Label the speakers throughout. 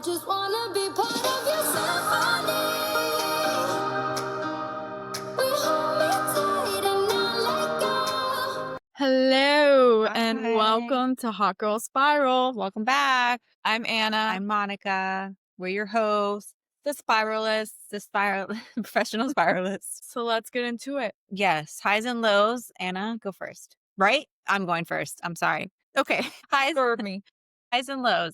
Speaker 1: just wanna be part of your symphony. We hold me tight and not let go.
Speaker 2: Hello and
Speaker 3: Hi.
Speaker 2: welcome to Hot Girl Spiral.
Speaker 3: Welcome back.
Speaker 2: I'm Anna.
Speaker 3: I'm Monica. We're your hosts, the spiralists, professional spiralists.
Speaker 2: So let's get into it.
Speaker 3: Yes, highs and lows. Anna, go first. Right? I'm going first. I'm sorry. Okay, highs and lows.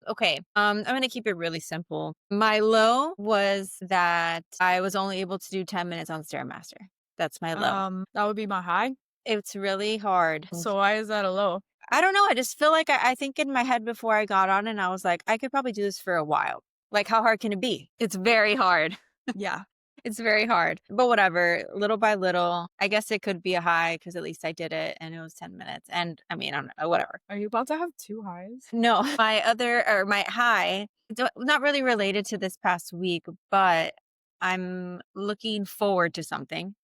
Speaker 3: Okay, I'm going to keep it really simple. My low was that I was only able to do 10 minutes on Stairmaster. That's my low.
Speaker 2: That would be my high.
Speaker 3: It's really hard.
Speaker 2: So why is that a low?
Speaker 3: I don't know. I just feel like I think in my head before I got on and I was like, I could probably do this for a while. Like, how hard can it be? It's very hard.
Speaker 2: Yeah.
Speaker 3: It's very hard. But whatever, little by little, I guess it could be a high because at least I did it and it was 10 minutes. And I mean, I don't know, whatever.
Speaker 2: Are you about to have two highs?
Speaker 3: No, my high, not really related to this past week, but I'm looking forward to something.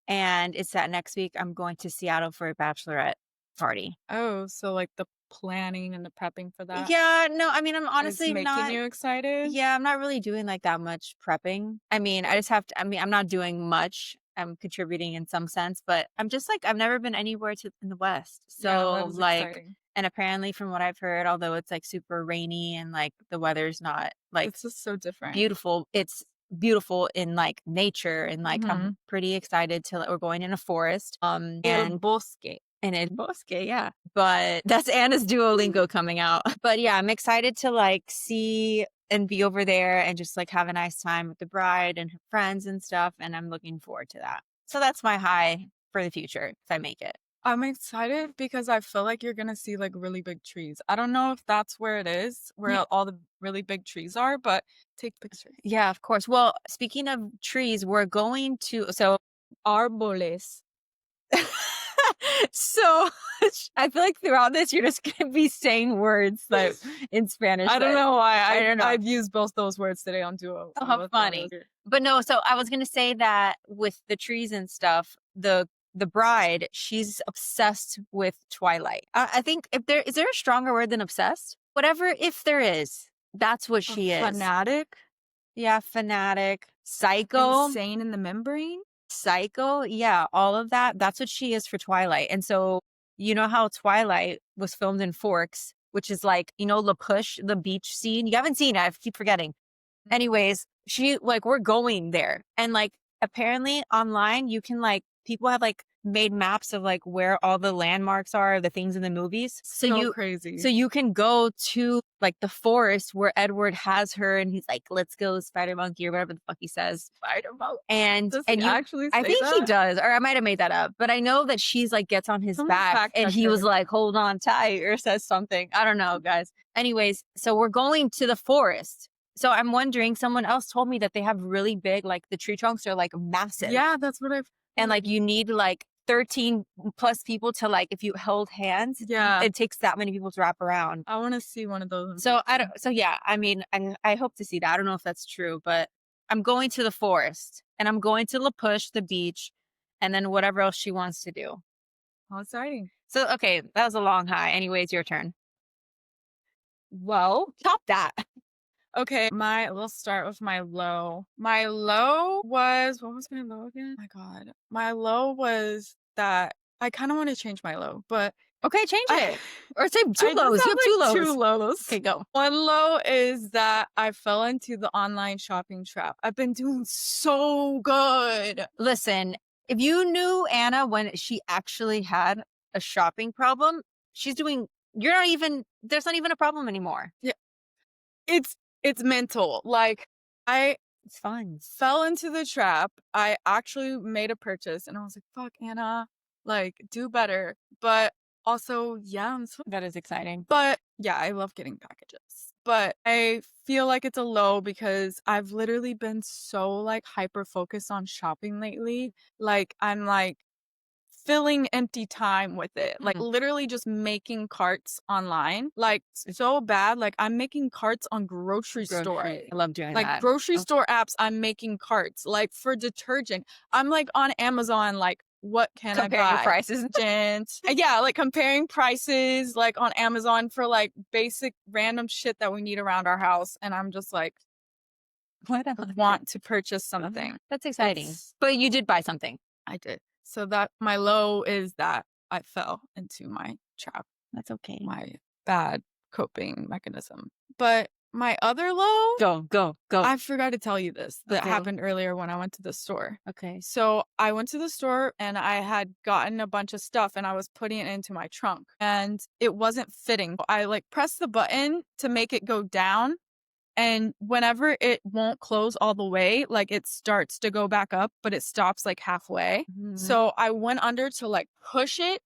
Speaker 3: And it's that next week I'm going to Seattle for a bachelorette party.
Speaker 2: Oh, so like the planning and the prepping for that.
Speaker 3: Yeah, no, I mean, I'm honestly
Speaker 2: is making
Speaker 3: not.
Speaker 2: you excited?
Speaker 3: Yeah, I'm not really doing like that much prepping. I mean, I'm not doing much. I'm contributing in some sense, but I'm just like, I've never been anywhere in the West. So
Speaker 2: that is
Speaker 3: like,
Speaker 2: exciting.
Speaker 3: and apparently from what I've heard, although it's like super rainy and like the weather's not like
Speaker 2: It's just so different.
Speaker 3: beautiful, it's beautiful in like nature and like I'm pretty excited we're going in a forest.
Speaker 2: El bosque.
Speaker 3: And El Bosque, yeah. But that's Anna's Duolingo coming out. But yeah, I'm excited to like see and be over there and just like have a nice time with the bride and her friends and stuff. And I'm looking forward to that. So that's my high for the future if I make it.
Speaker 2: I'm excited because I feel like you're going to see like really big trees. I don't know if that's where it is, where all the really big trees are, but take pictures.
Speaker 3: Yeah, of course. Well, speaking of trees, we're going to, so
Speaker 2: Árboles.
Speaker 3: So I feel like throughout this, you're just going to be saying words like in Spanish.
Speaker 2: I don't know why.
Speaker 3: I don't know.
Speaker 2: I've used both those words today on Duo.
Speaker 3: Oh, how funny. But no, so I was going to say that with the trees and stuff, the bride, she's obsessed with Twilight. I think is there a stronger word than obsessed? Whatever, if there is, that's what she is.
Speaker 2: Fanatic?
Speaker 3: Yeah, fanatic. Psycho.
Speaker 2: Insane in the membrane?
Speaker 3: Psycho, yeah, all of that. That's what she is for Twilight. And so, you know how Twilight was filmed in Forks, which is like, you know, La Push, the beach scene. You haven't seen it. I keep forgetting. Anyways, we're going there. And like, apparently online, you can like, people have like made maps of like where all the landmarks are, the things in the movies.
Speaker 2: So crazy.
Speaker 3: So you can go to like the forest where Edward has her and he's like, let's go Spider Monkey or whatever the fuck he says.
Speaker 2: Spider Monkey.
Speaker 3: And
Speaker 2: does he actually say
Speaker 3: I think
Speaker 2: that?
Speaker 3: he does, or I might have made that up, but I know that she's like gets on his back and he was like, hold on tight or says something. I don't know, guys. Anyways, so we're going to the forest. So I'm wondering, someone else told me that they have really big, like the tree trunks are like massive.
Speaker 2: Yeah, that's what I've.
Speaker 3: And like you need like 13 plus people to like, if you held hands,
Speaker 2: yeah,
Speaker 3: it takes that many people to wrap around.
Speaker 2: I want to see one of those.
Speaker 3: So yeah, I mean, I hope to see that. I don't know if that's true, but I'm going to the forest and I'm going to La Push, the beach, and then whatever else she wants to do.
Speaker 2: How exciting.
Speaker 3: So, okay, that was a long high. Anyways, your turn.
Speaker 2: Well,
Speaker 3: top that.
Speaker 2: Okay, we'll start with my low. My low was, what was my low again? Oh my God. My low was that I kind of want to change my low, but.
Speaker 3: Okay, change it. Or say two lows. You have two lows. Okay, go.
Speaker 2: One low is that I fell into the online shopping trap. I've been doing so good.
Speaker 3: Listen, if you knew Anna when she actually had a shopping problem, there's not even a problem anymore.
Speaker 2: Yeah. It's mental. Like
Speaker 3: it's fine.
Speaker 2: Fell into the trap. I actually made a purchase and I was like, fuck, Anna, like do better. But also, yeah,
Speaker 3: that is exciting.
Speaker 2: But yeah, I love getting packages. But I feel like it's a low because I've literally been so like hyper focused on shopping lately. Like I'm like filling empty time with it, like literally just making carts online, like so bad. Like I'm making carts on grocery store.
Speaker 3: I love doing
Speaker 2: like
Speaker 3: that.
Speaker 2: Grocery store apps. I'm making carts like for detergent. I'm like on Amazon, like what can
Speaker 3: Compare
Speaker 2: I
Speaker 3: your
Speaker 2: buy?
Speaker 3: prices.
Speaker 2: Yeah, like comparing prices like on Amazon for like basic random shit that we need around our house. And I'm just like,
Speaker 3: What
Speaker 2: want to purchase something.
Speaker 3: That's exciting.
Speaker 2: It's-
Speaker 3: But you did buy something.
Speaker 2: I did. So that my low is that I fell into my trap,
Speaker 3: That's okay.
Speaker 2: my bad coping mechanism. But my other low,
Speaker 3: Go.
Speaker 2: I forgot to tell you this. That
Speaker 3: Okay.
Speaker 2: happened earlier when I went to the store.
Speaker 3: Okay.
Speaker 2: So I went to the store and I had gotten a bunch of stuff and I was putting it into my trunk and it wasn't fitting. I like pressed the button to make it go down. And whenever it won't close all the way, like it starts to go back up, but it stops like halfway.
Speaker 3: Mhm.
Speaker 2: So I went under to like push it.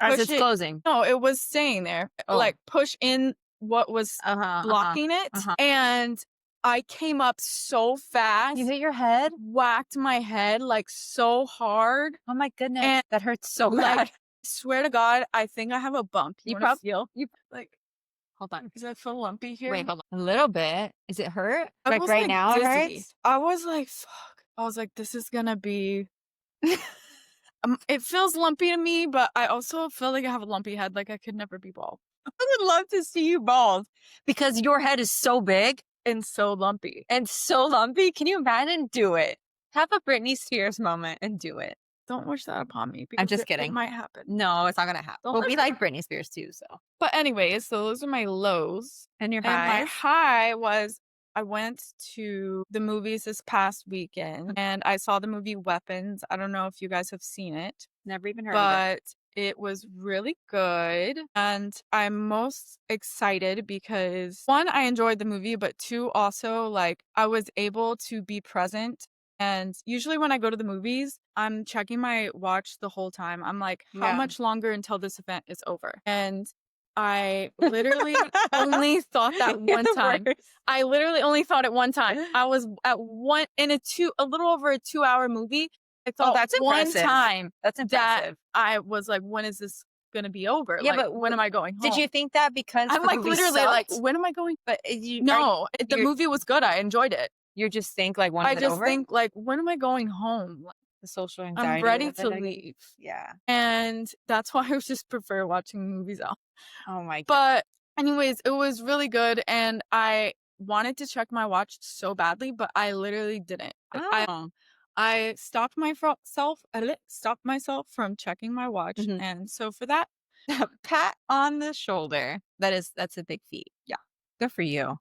Speaker 3: As
Speaker 2: push
Speaker 3: it's
Speaker 2: it-
Speaker 3: closing.
Speaker 2: No, it was staying there.
Speaker 3: Oh.
Speaker 2: Like push in what was blocking it. And I came up so fast.
Speaker 3: You hit your head?
Speaker 2: Whacked my head like so hard.
Speaker 3: Oh my goodness.
Speaker 2: And,
Speaker 3: that hurts so
Speaker 2: like,
Speaker 3: bad.
Speaker 2: Swear to God, I think I have a bump.
Speaker 3: You
Speaker 2: wanna feel? Like,
Speaker 3: Hold on.
Speaker 2: does that feel lumpy here?
Speaker 3: Wait, hold on. A little bit. Is it hurt?
Speaker 2: I
Speaker 3: Like
Speaker 2: was,
Speaker 3: right
Speaker 2: like,
Speaker 3: now it
Speaker 2: dizzy.
Speaker 3: hurts?
Speaker 2: I was like, fuck. I was like, this is gonna be. It feels lumpy to me, but I also feel like I have a lumpy head. Like I could never be bald.
Speaker 3: I would love to see you bald because your head is so big
Speaker 2: and so lumpy.
Speaker 3: and so lumpy. Can you imagine? Do it. Have a Britney Spears moment and do it.
Speaker 2: Don't wish that upon me.
Speaker 3: I'm
Speaker 2: Because
Speaker 3: just
Speaker 2: it
Speaker 3: kidding.
Speaker 2: might happen.
Speaker 3: No, it's not gonna happen.
Speaker 2: Don't
Speaker 3: But we
Speaker 2: wish
Speaker 3: like Britney Spears too, so.
Speaker 2: But anyways, so those are my lows.
Speaker 3: And your
Speaker 2: And my
Speaker 3: highs?
Speaker 2: high was I went to the movies this past weekend and I saw the movie Weapons. I don't know if you guys have seen it,
Speaker 3: Never even heard of it.
Speaker 2: but it was really good. And I'm most excited because one, I enjoyed the movie, but two, also like I was able to be present. And usually when I go to the movies, I'm checking my watch the whole time. I'm like, how
Speaker 3: Yeah.
Speaker 2: much longer until this event is over? And I literally only thought that
Speaker 3: You're
Speaker 2: one
Speaker 3: the
Speaker 2: time.
Speaker 3: worst.
Speaker 2: I literally only thought it one time. I was at a little over a 2-hour movie. I thought
Speaker 3: that's
Speaker 2: one
Speaker 3: impressive.
Speaker 2: time
Speaker 3: That's
Speaker 2: that
Speaker 3: impressive.
Speaker 2: I was like, when is this gonna be over?
Speaker 3: Yeah,
Speaker 2: Like,
Speaker 3: but
Speaker 2: when am I going home?
Speaker 3: Did you think that because
Speaker 2: I'm
Speaker 3: the
Speaker 2: like
Speaker 3: movie
Speaker 2: literally like,
Speaker 3: sucked?
Speaker 2: when am I going?
Speaker 3: But you
Speaker 2: No, the
Speaker 3: you're-
Speaker 2: movie was good. I enjoyed it.
Speaker 3: you just think like when
Speaker 2: I
Speaker 3: is it
Speaker 2: just
Speaker 3: over?
Speaker 2: think like, when am I going home? Like,
Speaker 3: The social anxiety.
Speaker 2: I'm ready
Speaker 3: of it,
Speaker 2: to
Speaker 3: I guess.
Speaker 2: leave.
Speaker 3: Yeah.
Speaker 2: And that's why I just prefer watching movies out.
Speaker 3: Oh my god.
Speaker 2: But anyways, it was really good and I wanted to check my watch so badly, but I literally didn't. I stopped myself from checking my watch.
Speaker 3: Mhm.
Speaker 2: And so for that,
Speaker 3: Pat on the shoulder. That's a big feat.
Speaker 2: Yeah.
Speaker 3: Good for you.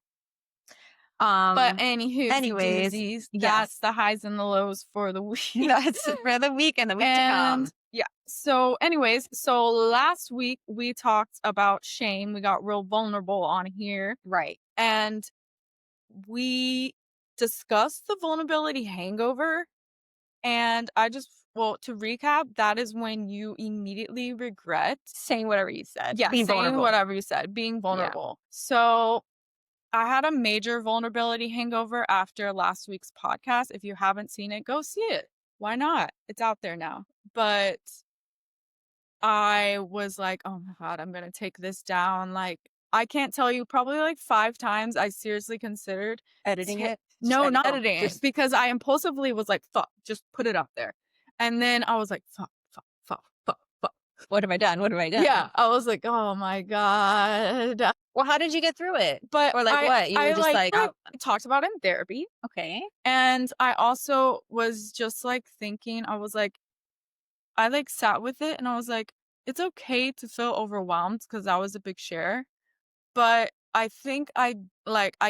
Speaker 2: but anyways,
Speaker 3: anyways,
Speaker 2: that's the highs and the lows for the week.
Speaker 3: that's for the week and the week to come.
Speaker 2: And yeah. So anyways, so last week we talked about shame. We got real vulnerable on here.
Speaker 3: Right.
Speaker 2: And we discussed the vulnerability hangover. And to recap, that is when you immediately regret
Speaker 3: Saying whatever you said.
Speaker 2: Yeah,
Speaker 3: Being
Speaker 2: saying
Speaker 3: vulnerable.
Speaker 2: whatever you said, being vulnerable. So I had a major vulnerability hangover after last week's podcast. If you haven't seen it, go see it. Why not? It's out there now. But I was like, oh my God, I'm going to take this down. Like, I can't tell you, probably like 5 times I seriously considered
Speaker 3: Editing it?
Speaker 2: No, not
Speaker 3: edit-
Speaker 2: editing it
Speaker 3: just-
Speaker 2: because I impulsively was like, fuck, just put it up there. And then I was like, fuck.
Speaker 3: What have I done? What have I done?
Speaker 2: Yeah, I was like, oh my God.
Speaker 3: Well, how did you get through it?
Speaker 2: But
Speaker 3: Or like what? You were just like,
Speaker 2: I talked about it in therapy.
Speaker 3: okay.
Speaker 2: And I also was just like thinking, I was like, I like sat with it and I was like, it's okay to feel overwhelmed because that was a big share. But I think I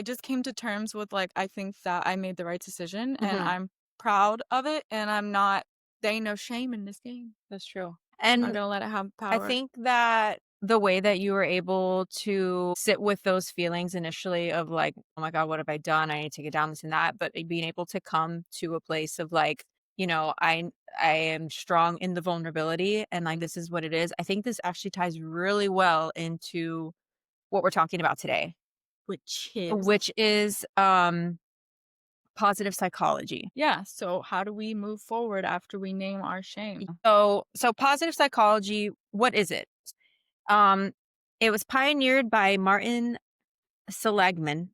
Speaker 2: just came to terms with like, I think that I made the right decision and
Speaker 3: Mhm.
Speaker 2: I'm proud of it. And there ain't no shame in this game.
Speaker 3: That's true.
Speaker 2: I'm
Speaker 3: And
Speaker 2: gonna let it have power.
Speaker 3: I think that the way that you were able to sit with those feelings initially of like, oh my God, what have I done? I need to take it down, this and that. But being able to come to a place of like, I am strong in the vulnerability and like, this is what it is. I think this actually ties really well into what we're talking about today, which is positive psychology.
Speaker 2: Yeah. So how do we move forward after we name our shame?
Speaker 3: So positive psychology, what is it? It was pioneered by Martin Seligman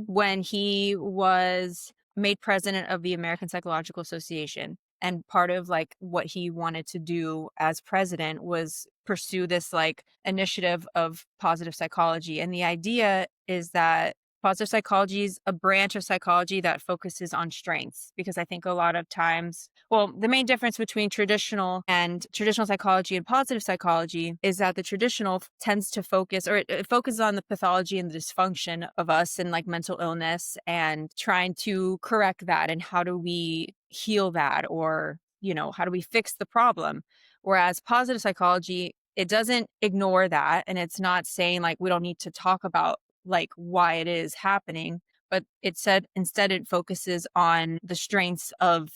Speaker 3: when he was made president of the American Psychological Association. And part of like what he wanted to do as president was pursue this like initiative of positive psychology. And the idea is that positive psychology is a branch of psychology that focuses on strengths, because I think a lot of times, well, the main difference between traditional psychology and positive psychology is that the traditional tends to focus, or it focuses on the pathology and the dysfunction of us and like mental illness and trying to correct that and how do we heal that, or, you know, how do we fix the problem? Whereas positive psychology, it doesn't ignore that, and it's not saying like we don't need to talk about like why it is happening, but it said instead it focuses on the strengths of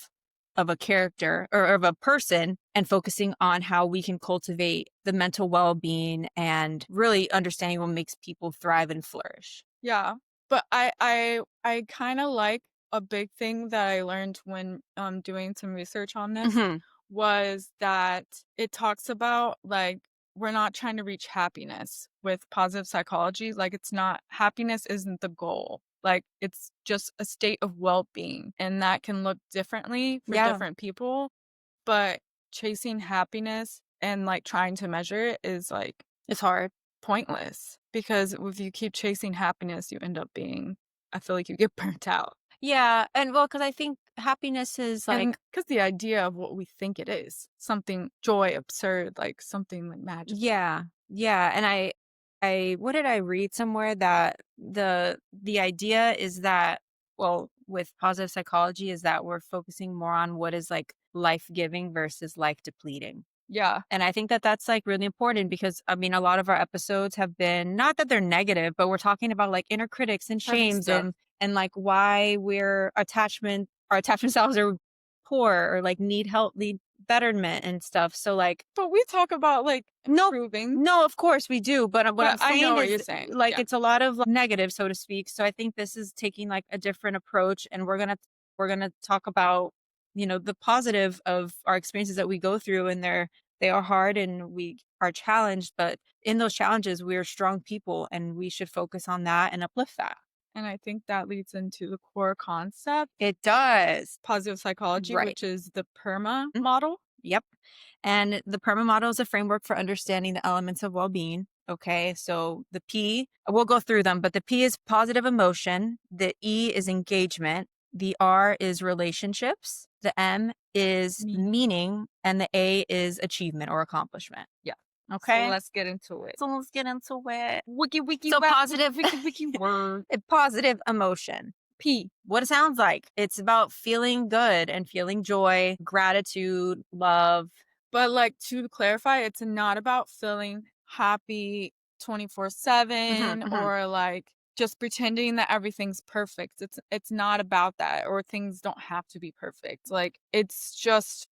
Speaker 3: a character or of a person, and focusing on how we can cultivate the mental well-being and really understanding what makes people thrive and flourish.
Speaker 2: Yeah. But I kind of like a big thing that I learned when doing some research on this
Speaker 3: Mhm.
Speaker 2: was that it talks about like we're not trying to reach happiness with positive psychology. Like it's not, happiness isn't the goal. Like it's just a state of well-being, and that can look differently for
Speaker 3: Yeah.
Speaker 2: different people. But chasing happiness and like trying to measure it is like
Speaker 3: It's hard.
Speaker 2: pointless, because if you keep chasing happiness, you end up being, I feel like you get burnt out.
Speaker 3: Yeah, and well, because I think happiness is like,
Speaker 2: And because the idea of what we think it is, something joy, absurd, like something like magical.
Speaker 3: yeah, yeah, and I what did I read somewhere that the idea is that, well, with positive psychology is that we're focusing more on what is like life-giving versus life-depleting.
Speaker 2: Yeah.
Speaker 3: And I think that that's like really important because I mean, a lot of our episodes have been not that they're negative, but we're talking about like inner critics and
Speaker 2: Heavy
Speaker 3: shames
Speaker 2: stuff.
Speaker 3: and like why our attachment styles are poor or like need help, need betterment and stuff. So like,
Speaker 2: But we talk about like
Speaker 3: no,
Speaker 2: improving.
Speaker 3: no, of course we do. But what I'm
Speaker 2: But I know
Speaker 3: saying
Speaker 2: what
Speaker 3: is
Speaker 2: you're saying.
Speaker 3: like,
Speaker 2: Yeah.
Speaker 3: it's a lot of like, negative, so to speak. So I think this is taking like a different approach, and we're going to talk about, you know, the positive of our experiences that we go through, and they are hard and we are challenged, but in those challenges, we're strong people and we should focus on that and uplift that.
Speaker 2: And I think that leads into the core concept,
Speaker 3: It does.
Speaker 2: positive psychology,
Speaker 3: Right.
Speaker 2: which is the PERMA
Speaker 3: Mhm.
Speaker 2: model.
Speaker 3: Yep. And the PERMA model is a framework for understanding the elements of well being. Okay. So the P, we'll go through them, but the P is positive emotion. The E is engagement. The R is relationships. The M is
Speaker 2: Meaning.
Speaker 3: meaning. And the A is achievement or accomplishment.
Speaker 2: Yeah.
Speaker 3: Okay.
Speaker 2: So let's get into it.
Speaker 3: So let's get into it.
Speaker 2: Wiki wiki
Speaker 3: So
Speaker 2: wap,
Speaker 3: positive,
Speaker 2: wiki word.
Speaker 3: a positive emotion.
Speaker 2: P.
Speaker 3: What it sounds like. It's about feeling good and feeling joy, gratitude, love.
Speaker 2: But like to clarify, it's not about feeling happy 24/7
Speaker 3: Mhm.
Speaker 2: or like just pretending that everything's perfect. It's not about that, or things don't have to be perfect. Like it's just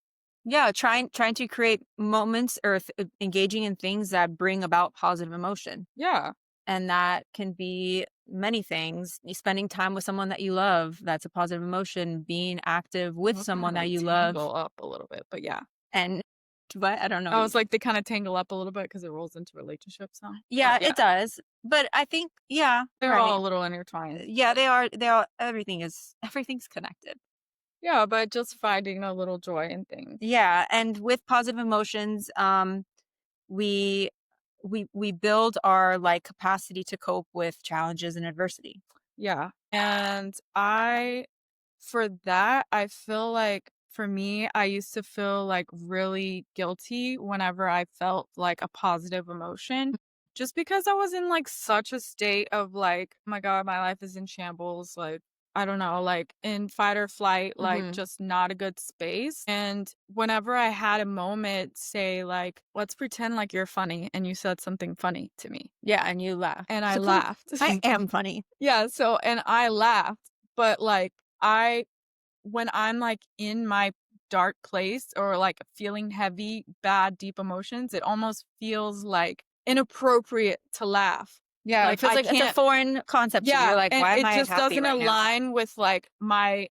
Speaker 3: Yeah, trying to create moments or engaging in things that bring about positive emotion.
Speaker 2: yeah.
Speaker 3: And that can be many things. Spending time with someone that you love, that's a positive emotion. Being active with
Speaker 2: Those
Speaker 3: someone
Speaker 2: kinda,
Speaker 3: that
Speaker 2: like,
Speaker 3: you love.
Speaker 2: tangle up a little bit, but yeah.
Speaker 3: And but I don't know.
Speaker 2: I was like, they kinda tangle up a little bit because it rolls into relationships now.
Speaker 3: Yeah,
Speaker 2: But yeah,
Speaker 3: it does. But I think, yeah,
Speaker 2: they're all
Speaker 3: right.
Speaker 2: a little intertwined.
Speaker 3: Yeah, they are everything's connected.
Speaker 2: Yeah, but just finding a little joy in things.
Speaker 3: Yeah, and with positive emotions, we we build our like capacity to cope with challenges and adversity.
Speaker 2: Yeah. And for that, I feel like for me, I used to feel like really guilty whenever I felt like a positive emotion, just because I was in like such a state of like, oh my God, my life is in shambles. Like, I don't know, like in fight or flight, like
Speaker 3: Mhm.
Speaker 2: just not a good space. And whenever I had a moment, say, like, let's pretend like you're funny and you said something funny to me.
Speaker 3: Yeah, and you laugh.
Speaker 2: And I
Speaker 3: So
Speaker 2: laughed.
Speaker 3: I am funny.
Speaker 2: Yeah, so and I laughed, but, like, when I'm, like, in my dark place or, like, feeling heavy, bad, deep emotions, it almost feels, like, inappropriate to laugh.
Speaker 3: Yeah,
Speaker 2: Like,
Speaker 3: it feels
Speaker 2: I
Speaker 3: like it's a
Speaker 2: can't.
Speaker 3: foreign concept to you.
Speaker 2: Yeah,
Speaker 3: You're like,
Speaker 2: and
Speaker 3: why am
Speaker 2: it
Speaker 3: I
Speaker 2: just
Speaker 3: happy
Speaker 2: doesn't
Speaker 3: right now?
Speaker 2: align with, like, I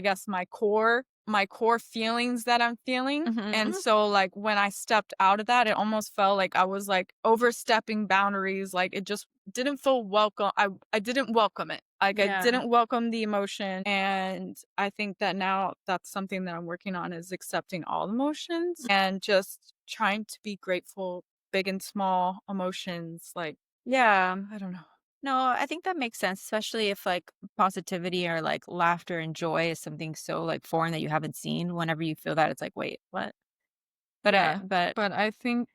Speaker 2: guess, my core feelings that I'm feeling, and
Speaker 3: Mhm.
Speaker 2: so, like, when I stepped out of that, it almost felt like I was, like, overstepping boundaries, like, it just didn't feel welcome. I didn't welcome it. Like I
Speaker 3: Yeah.
Speaker 2: didn't welcome the emotion, and I think that now that's something that I'm working on is accepting all emotions and just trying to be grateful, big and small emotions. Like
Speaker 3: Yeah.
Speaker 2: I don't know.
Speaker 3: No, I think that makes sense, especially if like positivity or like laughter and joy is something so like foreign that you haven't seen. Whenever you feel that, it's like, wait, what?
Speaker 2: Yeah,
Speaker 3: But
Speaker 2: but I think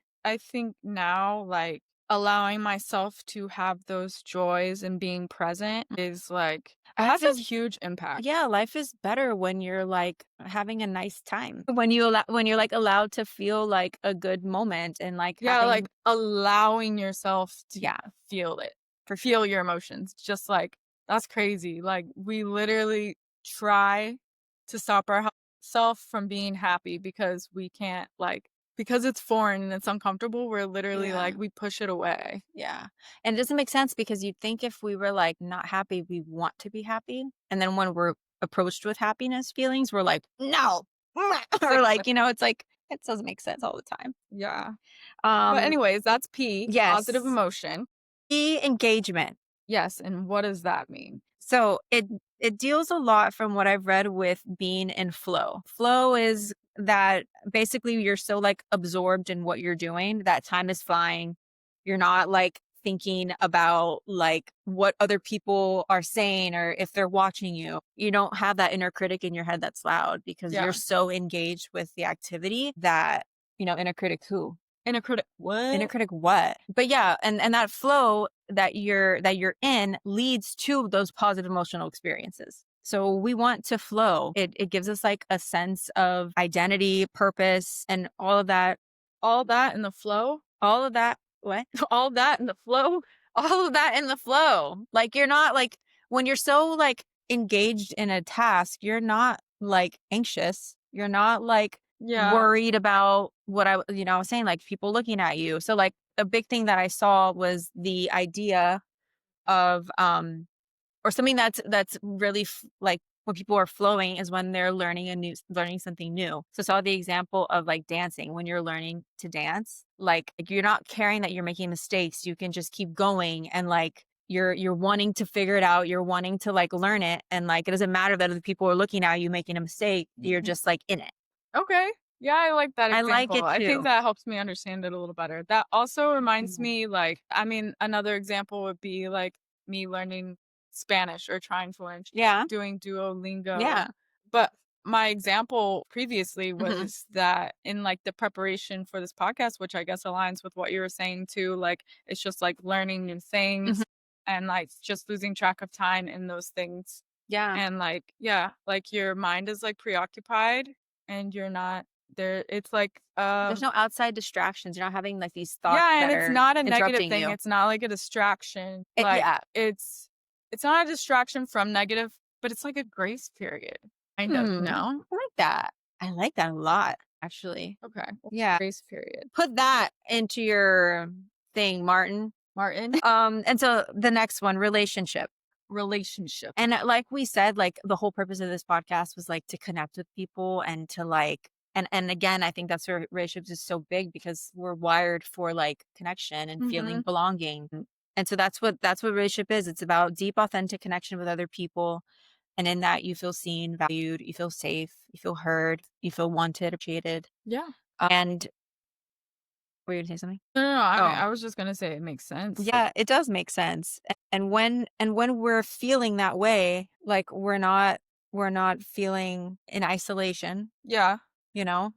Speaker 2: now like allowing myself to have those joys and being present is like has
Speaker 3: life
Speaker 2: a
Speaker 3: is
Speaker 2: huge impact.
Speaker 3: yeah, life is better when you're like having a nice time. When you're like allowed to feel like a good moment and like
Speaker 2: Yeah, like
Speaker 3: having
Speaker 2: allowing yourself to
Speaker 3: yeah,
Speaker 2: feel it,
Speaker 3: for sure.
Speaker 2: feel your emotions. Just like that's crazy. Like we literally try to stop ourselves from being happy because we can't like because it's foreign and it's uncomfortable. We're literally
Speaker 3: Yeah.
Speaker 2: like we push it away.
Speaker 3: Yeah. And it doesn't make sense because you'd think if we were like not happy, we want to be happy. And then when we're approached with happiness feelings, we're like, no. Or like, it's like it doesn't make sense all the time.
Speaker 2: Yeah. But
Speaker 3: Um,
Speaker 2: anyways, that's P, positive
Speaker 3: yes.
Speaker 2: emotion.
Speaker 3: E engagement.
Speaker 2: Yes, and what does that mean?
Speaker 3: So it deals a lot from what I've read with being in flow. Flow is that basically you're so like absorbed in what you're doing that time is flying. You're not like thinking about like what other people are saying or if they're watching you. You don't have that inner critic in your head that's loud because you're
Speaker 2: Yeah.
Speaker 3: so engaged with the activity that, inner critic who?
Speaker 2: Inner critic.
Speaker 3: Inner
Speaker 2: What?
Speaker 3: critic what? But yeah, and that flow that you're in leads to those positive emotional experiences. So we want to flow. It gives us like a sense of identity, purpose, and all of that.
Speaker 2: All that in the flow?
Speaker 3: All of that. What?
Speaker 2: All that in the flow?
Speaker 3: All of that in the flow. Like you're not like when you're so like engaged in a task, you're not like anxious. You're not like
Speaker 2: Yeah.
Speaker 3: worried about what I was saying, like people looking at you. So like a big thing that I saw was the idea of or something that's really like when people are flowing is when they're learning something new. So I saw the example of like dancing. When you're learning to dance, like you're not caring that you're making mistakes. You can just keep going and like you're wanting to figure it out. You're wanting to like learn it. And like it doesn't matter that other people are looking at you making a mistake. You're just like in it.
Speaker 2: Okay. Yeah, I like that
Speaker 3: I like
Speaker 2: example.
Speaker 3: it
Speaker 2: I think
Speaker 3: too.
Speaker 2: that helps me understand it a little better. That also reminds
Speaker 3: Mhm.
Speaker 2: me, like, I mean, another example would be like me learning Spanish or trying to learn
Speaker 3: Yeah.
Speaker 2: doing Duolingo.
Speaker 3: Yeah.
Speaker 2: But my example previously
Speaker 3: Mhm.
Speaker 2: was that in like the preparation for this podcast, which I guess aligns with what you were saying too, like it's just like learning new
Speaker 3: Mhm.
Speaker 2: things and like just losing track of time in those things.
Speaker 3: Yeah.
Speaker 2: And like, yeah, like your mind is like preoccupied and you're not there. It's like,
Speaker 3: There's no outside distractions. You're not having like these thoughts
Speaker 2: yeah, and
Speaker 3: that
Speaker 2: it's
Speaker 3: are
Speaker 2: not a negative
Speaker 3: interrupting
Speaker 2: thing.
Speaker 3: you.
Speaker 2: It's not like a distraction. Like
Speaker 3: Yeah.
Speaker 2: it's not a distraction from negative, but it's like a grace period. Kind of,
Speaker 3: I
Speaker 2: no?
Speaker 3: like that. I like that a lot, actually.
Speaker 2: Okay.
Speaker 3: Yeah.
Speaker 2: Grace period.
Speaker 3: Put that into your thing, Martin.
Speaker 2: Martin,
Speaker 3: And so the next one, relationship.
Speaker 2: relationship.
Speaker 3: And like we said, like the whole purpose of this podcast was like to connect with people and to like and again, I think that's where relationships is so big because we're wired for like connection and feeling
Speaker 2: Mhm.
Speaker 3: belonging. And so that's what relationship is. It's about deep, authentic connection with other people. And in that you feel seen, valued, you feel safe, you feel heard, you feel wanted, appreciated.
Speaker 2: Yeah.
Speaker 3: And were you gonna say something?
Speaker 2: No,
Speaker 3: Oh,
Speaker 2: I was just gonna say it makes sense. Like,
Speaker 3: yeah, it does make sense. And when we're feeling that way, like we're not feeling in isolation,
Speaker 2: yeah.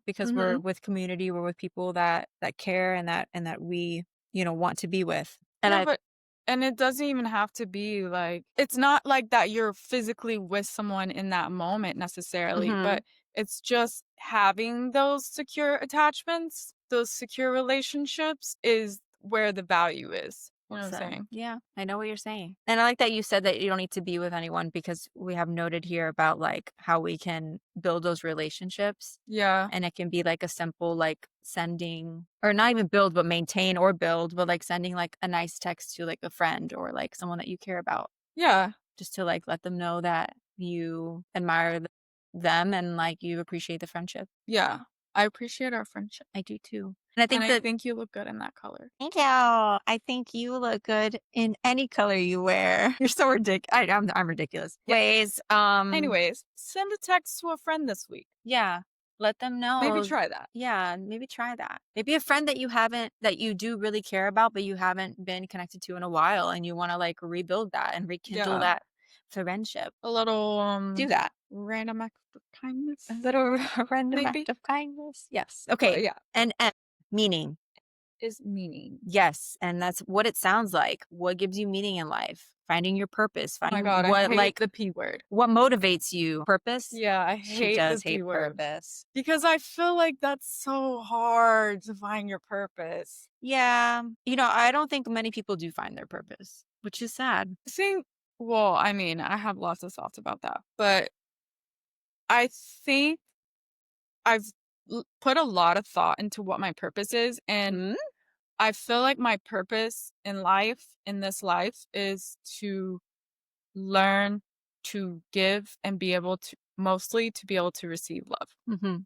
Speaker 3: because we're
Speaker 2: Mhm.
Speaker 3: with community, we're with people that care and that we, want to be with. And
Speaker 2: Yeah,
Speaker 3: I
Speaker 2: but and it doesn't even have to be like it's not like that you're physically with someone in that moment necessarily,
Speaker 3: Mhm.
Speaker 2: but it's just having those secure attachments, those secure relationships is where the value is. You know
Speaker 3: Well
Speaker 2: what I'm
Speaker 3: said.
Speaker 2: saying?
Speaker 3: Yeah, I know what you're saying. And I like that you said that you don't need to be with anyone because we have noted here about like how we can build those relationships.
Speaker 2: Yeah.
Speaker 3: And it can be like a simple like sending or not even build, but maintain or build, but like sending like a nice text to like a friend or like someone that you care about
Speaker 2: Yeah.
Speaker 3: just to like let them know that you admire them and like you appreciate the friendship.
Speaker 2: Yeah. I appreciate our friendship.
Speaker 3: I do too. And I think
Speaker 2: And I
Speaker 3: that
Speaker 2: think you look good in that color.
Speaker 3: thank you. I think you look good in any color you wear. You're so ridiculous. I'm ridiculous.
Speaker 2: Yeah.
Speaker 3: Anyways,
Speaker 2: send a text to a friend this week.
Speaker 3: yeah, let them know.
Speaker 2: Maybe try that.
Speaker 3: Yeah, maybe try that. Maybe a friend that you do really care about, but you haven't been connected to in a while, and you want to like rebuild that and rekindle
Speaker 2: Yeah.
Speaker 3: that friendship.
Speaker 2: A little
Speaker 3: Do that.
Speaker 2: random act of kindness.
Speaker 3: A little random
Speaker 2: Maybe.
Speaker 3: act of kindness. Yes.
Speaker 2: But
Speaker 3: Okay.
Speaker 2: yeah,
Speaker 3: And meaning.
Speaker 2: is meaning.
Speaker 3: Yes, and that's what it sounds like. What gives you meaning in life? Finding your purpose.
Speaker 2: Oh my
Speaker 3: Finding
Speaker 2: God, I
Speaker 3: what
Speaker 2: hate
Speaker 3: like
Speaker 2: the P word.
Speaker 3: what motivates you. Purpose.
Speaker 2: Yeah, I
Speaker 3: She
Speaker 2: hate
Speaker 3: does
Speaker 2: the
Speaker 3: hate
Speaker 2: P word.
Speaker 3: purpose.
Speaker 2: Because I feel like that's so hard to find your purpose.
Speaker 3: Yeah. I don't think many people do find their purpose, which is sad.
Speaker 2: I think, well, I mean, I have lots of thoughts about that, but I think I've put a lot of thought into what my purpose is. And
Speaker 3: Mm?
Speaker 2: I feel like my purpose in life, in this life, is to learn to give and be able to, mostly to be able to receive love,
Speaker 3: Mm-hmm.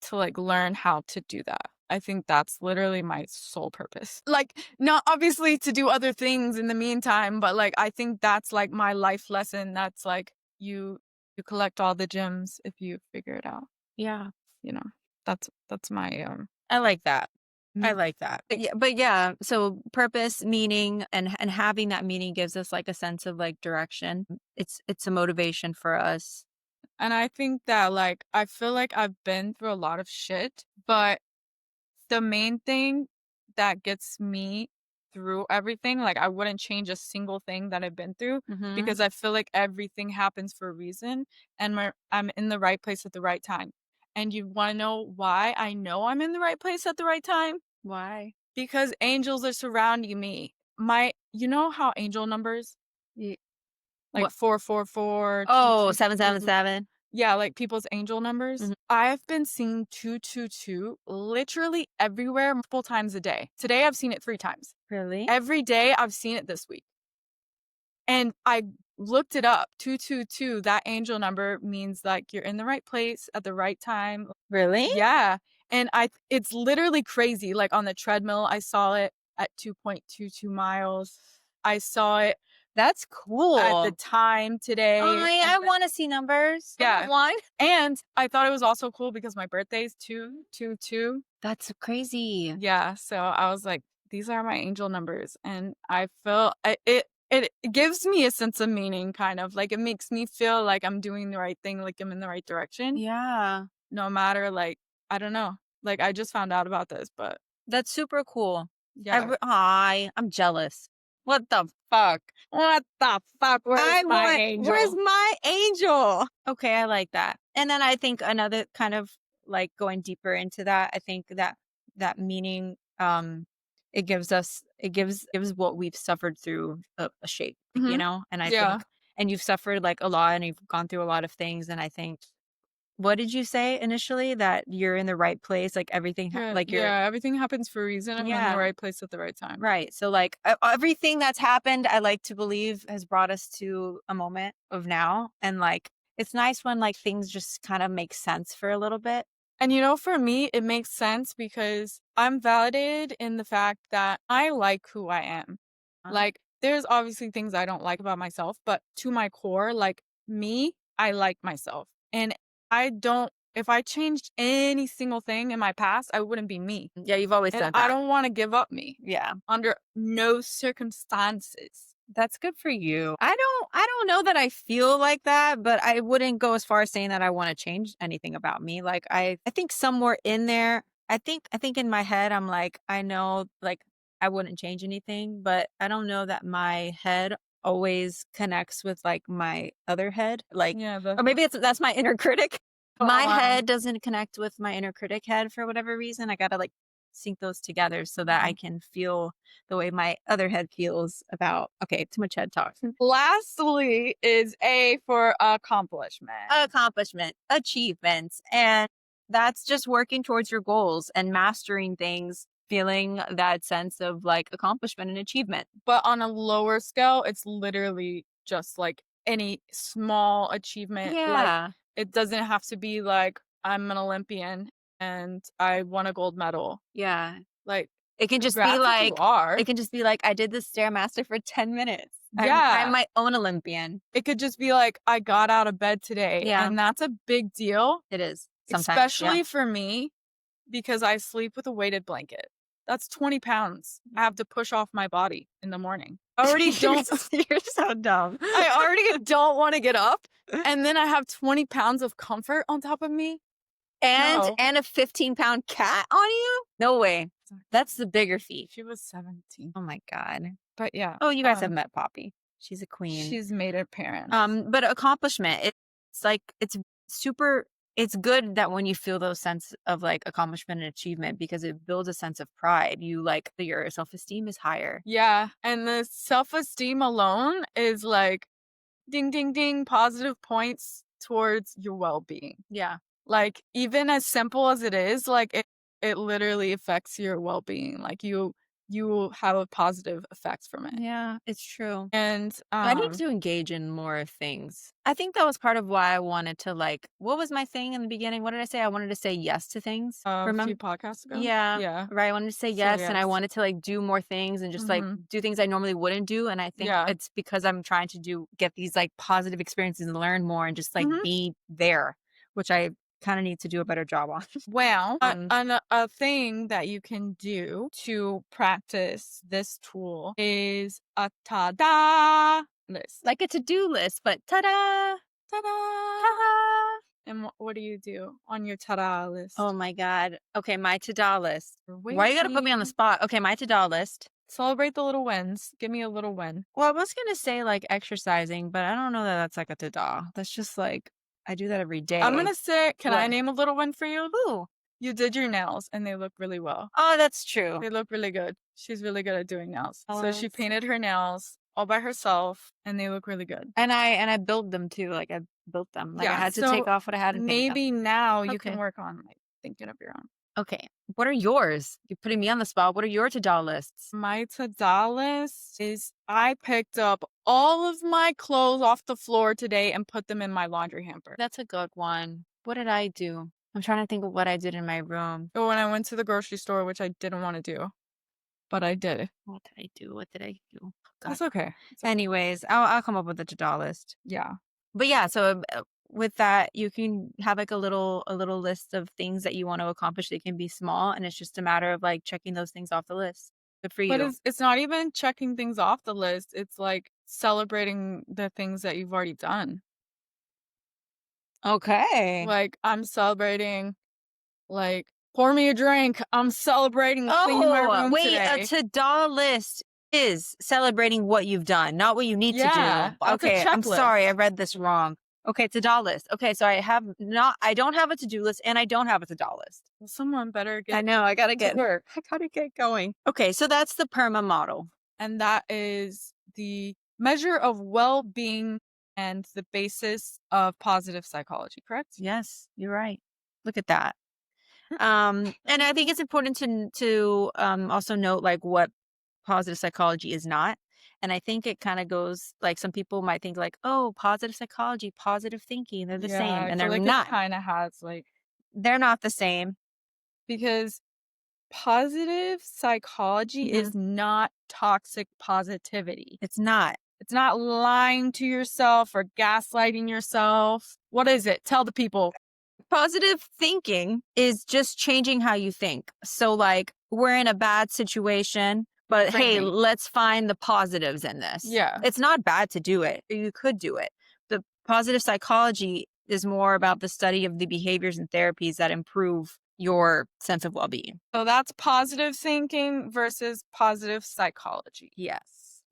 Speaker 2: to like learn how to do that. I think that's literally my sole purpose. Like, not obviously to do other things in the meantime, but like, I think that's like my life lesson. That's like, you collect all the gems if you figure it out.
Speaker 3: Yeah.
Speaker 2: You know, that's my,
Speaker 3: I like that. I
Speaker 2: Mm.
Speaker 3: like that. But yeah, so purpose, meaning, and having that meaning gives us like a sense of like direction. It's a motivation for us.
Speaker 2: And I think that like, I feel like I've been through a lot of shit, but the main thing that gets me through everything, like I wouldn't change a single thing that I've been through
Speaker 3: Mhm.
Speaker 2: because I feel like everything happens for a reason and I'm in the right place at the right time. And you want to know why I know I'm in the right place at the right time?
Speaker 3: Why?
Speaker 2: Because angels are surrounding me. You know how angel numbers,
Speaker 3: Ye-
Speaker 2: like
Speaker 3: What?
Speaker 2: 444,
Speaker 3: Oh, 777.
Speaker 2: yeah, like people's angel numbers.
Speaker 3: Mhm.
Speaker 2: I've been seeing 222 literally everywhere multiple times a day. Today I've seen it 3 times.
Speaker 3: Really?
Speaker 2: Every day I've seen it this week. And I looked it up. 222, that angel number means like you're in the right place at the right time.
Speaker 3: Really?
Speaker 2: Yeah. And it's literally crazy. Like on the treadmill, I saw it at 2.22 miles. I saw it
Speaker 3: That's cool.
Speaker 2: at the time today.
Speaker 3: I want to see numbers. I
Speaker 2: Yeah.
Speaker 3: want one.
Speaker 2: And I thought it was also cool because my birthday's 222.
Speaker 3: That's crazy.
Speaker 2: Yeah. So I was like, these are my angel numbers. And I feel it gives me a sense of meaning, kind of like it makes me feel like I'm doing the right thing, like I'm in the right direction.
Speaker 3: Yeah.
Speaker 2: No matter like, I don't know. Like I just found out about this, but
Speaker 3: That's super cool.
Speaker 2: yeah.
Speaker 3: I'm jealous. What the fuck?
Speaker 2: What the fuck? Where's my angel?
Speaker 3: Where's my angel? Okay, I like that. And then I think another kind of like going deeper into that, I think that meaning, it gives what we've suffered through a shape,
Speaker 2: Mhm.
Speaker 3: and I
Speaker 2: Yeah.
Speaker 3: think, and you've suffered like a lot and you've gone through a lot of things. And I think, what did you say initially? That you're in the right place, like everything, like you're,
Speaker 2: Yeah, everything happens for a reason. I'm in
Speaker 3: Yeah.
Speaker 2: the right place at the right time.
Speaker 3: right. So like everything that's happened, I like to believe has brought us to a moment of now. And like, it's nice when like things just kind of make sense for a little bit.
Speaker 2: And for me, it makes sense because I'm validated in the fact that I like who I am.
Speaker 3: Uh-huh.
Speaker 2: Like, there's obviously things I don't like about myself, but to my core, like me, I like myself. And if I changed any single thing in my past, I wouldn't be me.
Speaker 3: Yeah, you've always
Speaker 2: And
Speaker 3: said
Speaker 2: I
Speaker 3: that.
Speaker 2: don't want to give up me
Speaker 3: Yeah.
Speaker 2: under no circumstances.
Speaker 3: That's good for you. I don't know that I feel like that, but I wouldn't go as far as saying that I want to change anything about me. Like I think somewhere in there, I think in my head I'm like, I know like I wouldn't change anything, but I don't know that my head always connects with like my other head. Like,
Speaker 2: Yeah,
Speaker 3: or maybe that's my inner critic. My
Speaker 2: Wow.
Speaker 3: head doesn't connect with my inner critic head for whatever reason. I gotta like sync those together so that I can feel the way my other head feels about, okay, too much head talk.
Speaker 2: Lastly is A for accomplishment.
Speaker 3: Achievements. And that's just working towards your goals and mastering things, feeling that sense of like accomplishment and achievement.
Speaker 2: But on a lower scale, it's literally just like any small achievement. Like
Speaker 3: Yeah.
Speaker 2: it doesn't have to be like I'm an Olympian. and I won a gold medal.
Speaker 3: Yeah.
Speaker 2: Like,
Speaker 3: It can just be
Speaker 2: congrats if you
Speaker 3: like,
Speaker 2: are.
Speaker 3: I did the Stairmaster for 10 minutes.
Speaker 2: Yeah.
Speaker 3: I'm my own Olympian.
Speaker 2: It could just be like, I got out of bed today.
Speaker 3: Yeah.
Speaker 2: And that's a big deal,
Speaker 3: It is. Sometimes.
Speaker 2: especially for me, because I sleep with a weighted blanket. That's 20 pounds I have to push off my body in the morning. I already don't.
Speaker 3: You're so dumb.
Speaker 2: I already don't want to get up. And then I have 20 pounds of comfort on top of me.
Speaker 3: And
Speaker 2: No.
Speaker 3: a 15-pound cat on you? No way. That's the bigger feat.
Speaker 2: She was 17.
Speaker 3: Oh my God.
Speaker 2: But yeah.
Speaker 3: Oh, you guys have met Poppy. She's a queen.
Speaker 2: She's made her parents.
Speaker 3: But accomplishment, it's like, it's good that when you feel those sense of like accomplishment and achievement, because it builds a sense of pride. You like your self-esteem is higher.
Speaker 2: Yeah. And the self-esteem alone is like ding, ding, ding, positive points towards your well-being.
Speaker 3: Yeah.
Speaker 2: Like, even as simple as it is, like it literally affects your well-being. Like you have a positive effects from it.
Speaker 3: Yeah, it's true.
Speaker 2: And
Speaker 3: I need to engage in more things. I think that was part of why I wanted to, like, what was my thing in the beginning? What did I say? I wanted to say yes to things.
Speaker 2: a few podcasts ago.
Speaker 3: Yeah.
Speaker 2: Yeah.
Speaker 3: Right. I wanted to say
Speaker 2: Say
Speaker 3: yes, and I
Speaker 2: yes.
Speaker 3: wanted to like do more things and just like
Speaker 2: Mhm.
Speaker 3: do things I normally wouldn't do. And I think
Speaker 2: Yeah.
Speaker 3: it's because I'm trying to get these like positive experiences and learn more and just like
Speaker 2: Mhm.
Speaker 3: be there, which I kind of need to do a better job on.
Speaker 2: Well, a thing that you can do to practice this tool is a ta-da list.
Speaker 3: Like a to-do list, but ta-da!
Speaker 2: Ta-da!
Speaker 3: Ta-da!
Speaker 2: And what do you do on your ta-da list?
Speaker 3: Oh my God. Okay, my to-do list.
Speaker 2: You're
Speaker 3: Why you gotta put me on the
Speaker 2: waiting.
Speaker 3: spot? Okay, my to-do list.
Speaker 2: Celebrate the little wins. Give me a little win.
Speaker 3: Well, I was gonna say like exercising, but I don't know that that's like a to-do. That's just like I do that every day.
Speaker 2: I'm gonna say, can I
Speaker 3: What?
Speaker 2: name a little win for you?
Speaker 3: Ooh.
Speaker 2: You did your nails and they look really well.
Speaker 3: Oh, that's true.
Speaker 2: They look really good. She's really good at doing nails.
Speaker 3: Oh,
Speaker 2: So she
Speaker 3: that's-
Speaker 2: painted her nails all by herself and they look really good.
Speaker 3: And I built them too. Like I built them. Like I
Speaker 2: Yeah,
Speaker 3: had to
Speaker 2: so
Speaker 3: take off what I had and paint them.
Speaker 2: maybe now you
Speaker 3: Okay.
Speaker 2: can work on like thinking of your own.
Speaker 3: Okay. What are yours? You're putting me on the spot. What are your to-do lists?
Speaker 2: My to-do list is I picked up all of my clothes off the floor today and put them in my laundry hamper.
Speaker 3: That's a good one. What did I do? I'm trying to think of what I did in my room.
Speaker 2: Or when I went to the grocery store, which I didn't want to do, but I did.
Speaker 3: What did I do? What did I do? God.
Speaker 2: That's okay.
Speaker 3: Anyways, I'll come up with a to-do list.
Speaker 2: Yeah.
Speaker 3: But yeah, so with that, you can have like a little list of things that you want to accomplish. They can be small, and it's just a matter of like checking those things off the list. Good for you.
Speaker 2: But it's not even checking things off the list. It's like celebrating the things that you've already done.
Speaker 3: Okay.
Speaker 2: Like I'm celebrating, like pour me a drink. I'm celebrating cleaning my room
Speaker 3: wait,
Speaker 2: today.
Speaker 3: a to-do list is celebrating what you've done, not what you need to
Speaker 2: Yeah,
Speaker 3: do.
Speaker 2: that's a
Speaker 3: Okay, I'm sorry, I
Speaker 2: checklist.
Speaker 3: read this wrong. Okay, to-do list. Okay, so I don't have a to-do list and I don't have a to-do list.
Speaker 2: Well, someone better
Speaker 3: I
Speaker 2: get
Speaker 3: know, I gotta
Speaker 2: to
Speaker 3: get
Speaker 2: work.
Speaker 3: I gotta get going. Okay, so that's the PERMA model.
Speaker 2: And that is the measure of well-being and the basis of positive psychology, correct?
Speaker 3: Yes, you're right. Look at that. And I think it's important to also note like what positive psychology is not. And I think it kind of goes like some people might think like, oh, positive psychology, positive thinking, they're the
Speaker 2: Yeah,
Speaker 3: same,
Speaker 2: I
Speaker 3: and
Speaker 2: feel
Speaker 3: they're
Speaker 2: like
Speaker 3: not.
Speaker 2: it kind of has like,
Speaker 3: They're not the same.
Speaker 2: because positive psychology is not toxic positivity.
Speaker 3: It's not.
Speaker 2: It's not lying to yourself or gaslighting yourself. What is it? Tell the people.
Speaker 3: Positive thinking is just changing how you think. So like we're in a bad situation, but hey,
Speaker 2: Framing.
Speaker 3: let's find the positives in this.
Speaker 2: Yeah.
Speaker 3: It's not bad to do it. You could do it. The positive psychology is more about the study of the behaviors and therapies that improve your sense of well-being.
Speaker 2: So that's positive thinking versus positive psychology.
Speaker 3: Yes.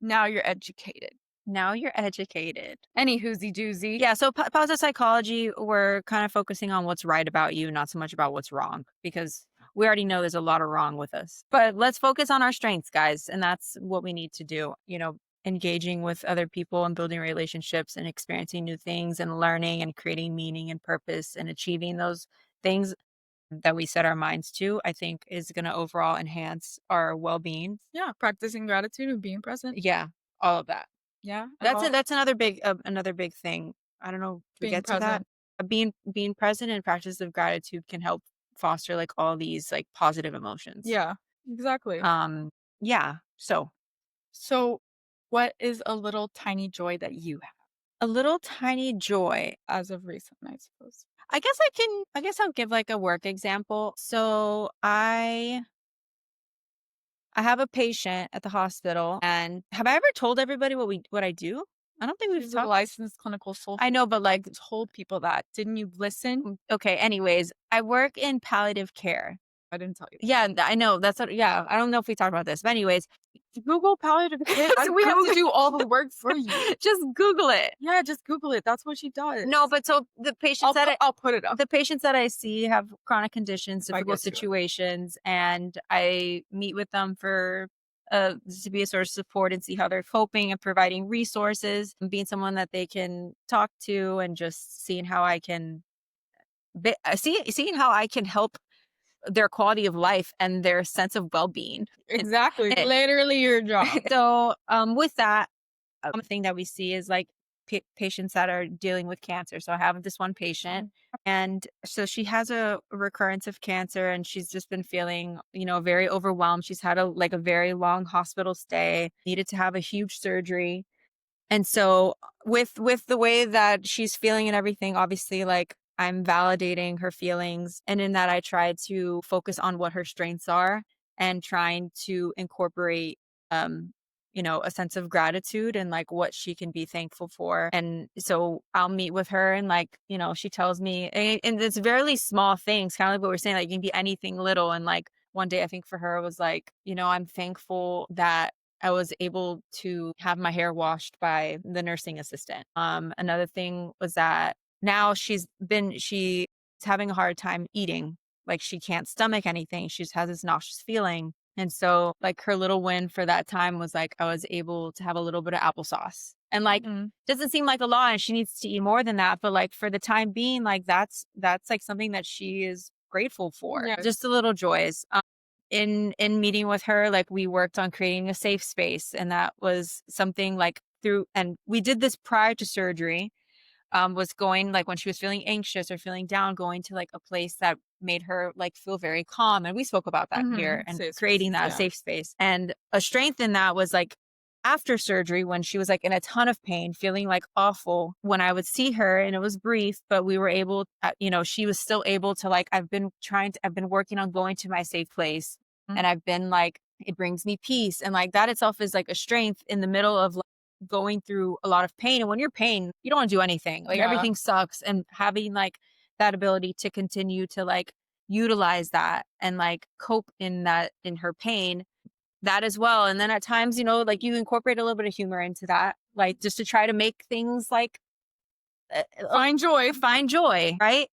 Speaker 2: Now you're educated.
Speaker 3: Now you're educated.
Speaker 2: Any whoozy doozy.
Speaker 3: Yeah, so positive psychology, we're kind of focusing on what's right about you, not so much about what's wrong, because we already know there's a lot of wrong with us. But let's focus on our strengths, guys, and that's what we need to do. You know, engaging with other people and building relationships and experiencing new things and learning and creating meaning and purpose and achieving those things that we set our minds to, I think is going to overall enhance our well-being.
Speaker 2: Yeah. Practicing gratitude and being present.
Speaker 3: Yeah, all of that.
Speaker 2: Yeah.
Speaker 3: That's another big thing. I don't know if we
Speaker 2: Being
Speaker 3: get to that.
Speaker 2: present.
Speaker 3: Being present and practice of gratitude can help foster like all these like positive emotions.
Speaker 2: Yeah, exactly.
Speaker 3: Yeah.
Speaker 2: So, what is a little tiny joy that you have
Speaker 3: A little tiny joy.
Speaker 2: as of recent, I suppose?
Speaker 3: I guess I'll give like a work example. So I have a patient at the hospital, and have I ever told everybody what I do? I don't think we've
Speaker 2: She's a
Speaker 3: talked.
Speaker 2: licensed clinical social.
Speaker 3: I know, but like,
Speaker 2: Told people that. Didn't you listen?
Speaker 3: okay, anyways, I work in palliative care.
Speaker 2: I didn't tell you.
Speaker 3: Yeah, I know. That's what, yeah, I don't know if we talked about this, but anyways, Google palliative care.
Speaker 2: So we have to do all the work for you.
Speaker 3: Just Google it.
Speaker 2: Yeah, just Google it. That's what she does.
Speaker 3: No, but so the patients
Speaker 2: I'll put it up.
Speaker 3: the patients that I see have chronic conditions,
Speaker 2: If I
Speaker 3: difficult
Speaker 2: get to it.
Speaker 3: situations, and I meet with them for to be a source of support and see how they're coping and providing resources and being someone that they can talk to and just seeing how I can seeing how I can help their quality of life and their sense of well-being.
Speaker 2: Exactly. Literally your job.
Speaker 3: So with that, thing that we see is like patients that are dealing with cancer. So I have this one patient, and so she has a recurrence of cancer, and she's just been feeling, very overwhelmed. She's had a very long hospital stay, needed to have a huge surgery. And so with the way that she's feeling and everything, obviously like I'm validating her feelings, and in that I try to focus on what her strengths are and trying to incorporate a sense of gratitude and like what she can be thankful for. And so I'll meet with her, and like, she tells me, and it's very small things, kind of like what we're saying, like it can be anything little. And like one day I think for her was like, I'm thankful that I was able to have my hair washed by the nursing assistant. Another thing was that now she's having a hard time eating. Like she can't stomach anything. She just has this nauseous feeling. And so like her little win for that time was like I was able to have a little bit of applesauce. And like doesn't seem like a lot, and she needs to eat more than that. But like for the time being, like that's like something that she is grateful for.
Speaker 2: Yes.
Speaker 3: Just the little joys. In meeting with her, like we worked on creating a safe space, and that was something like and we did this prior to surgery. Was going like when she was feeling anxious or feeling down, going to like a place that made her like feel very calm. And we spoke about that here, and
Speaker 2: Safe
Speaker 3: creating
Speaker 2: spaces,
Speaker 3: that
Speaker 2: yeah.
Speaker 3: safe space. And a strength in that was like after surgery, when she was like in a ton of pain, feeling like awful, when I would see her, and it was brief, but we were able, she was still able to like, I've been working on going to my safe place. And I've been like, it brings me peace. And like that itself is like a strength in the middle of like going through a lot of pain. And when you're pain, you don't want to do anything. Like everything sucks. And having like that ability to continue to like utilize that and like cope in her pain, that as well. And then at times, like you incorporate a little bit of humor into that, like just to try to make things like
Speaker 2: Find joy.
Speaker 3: Right.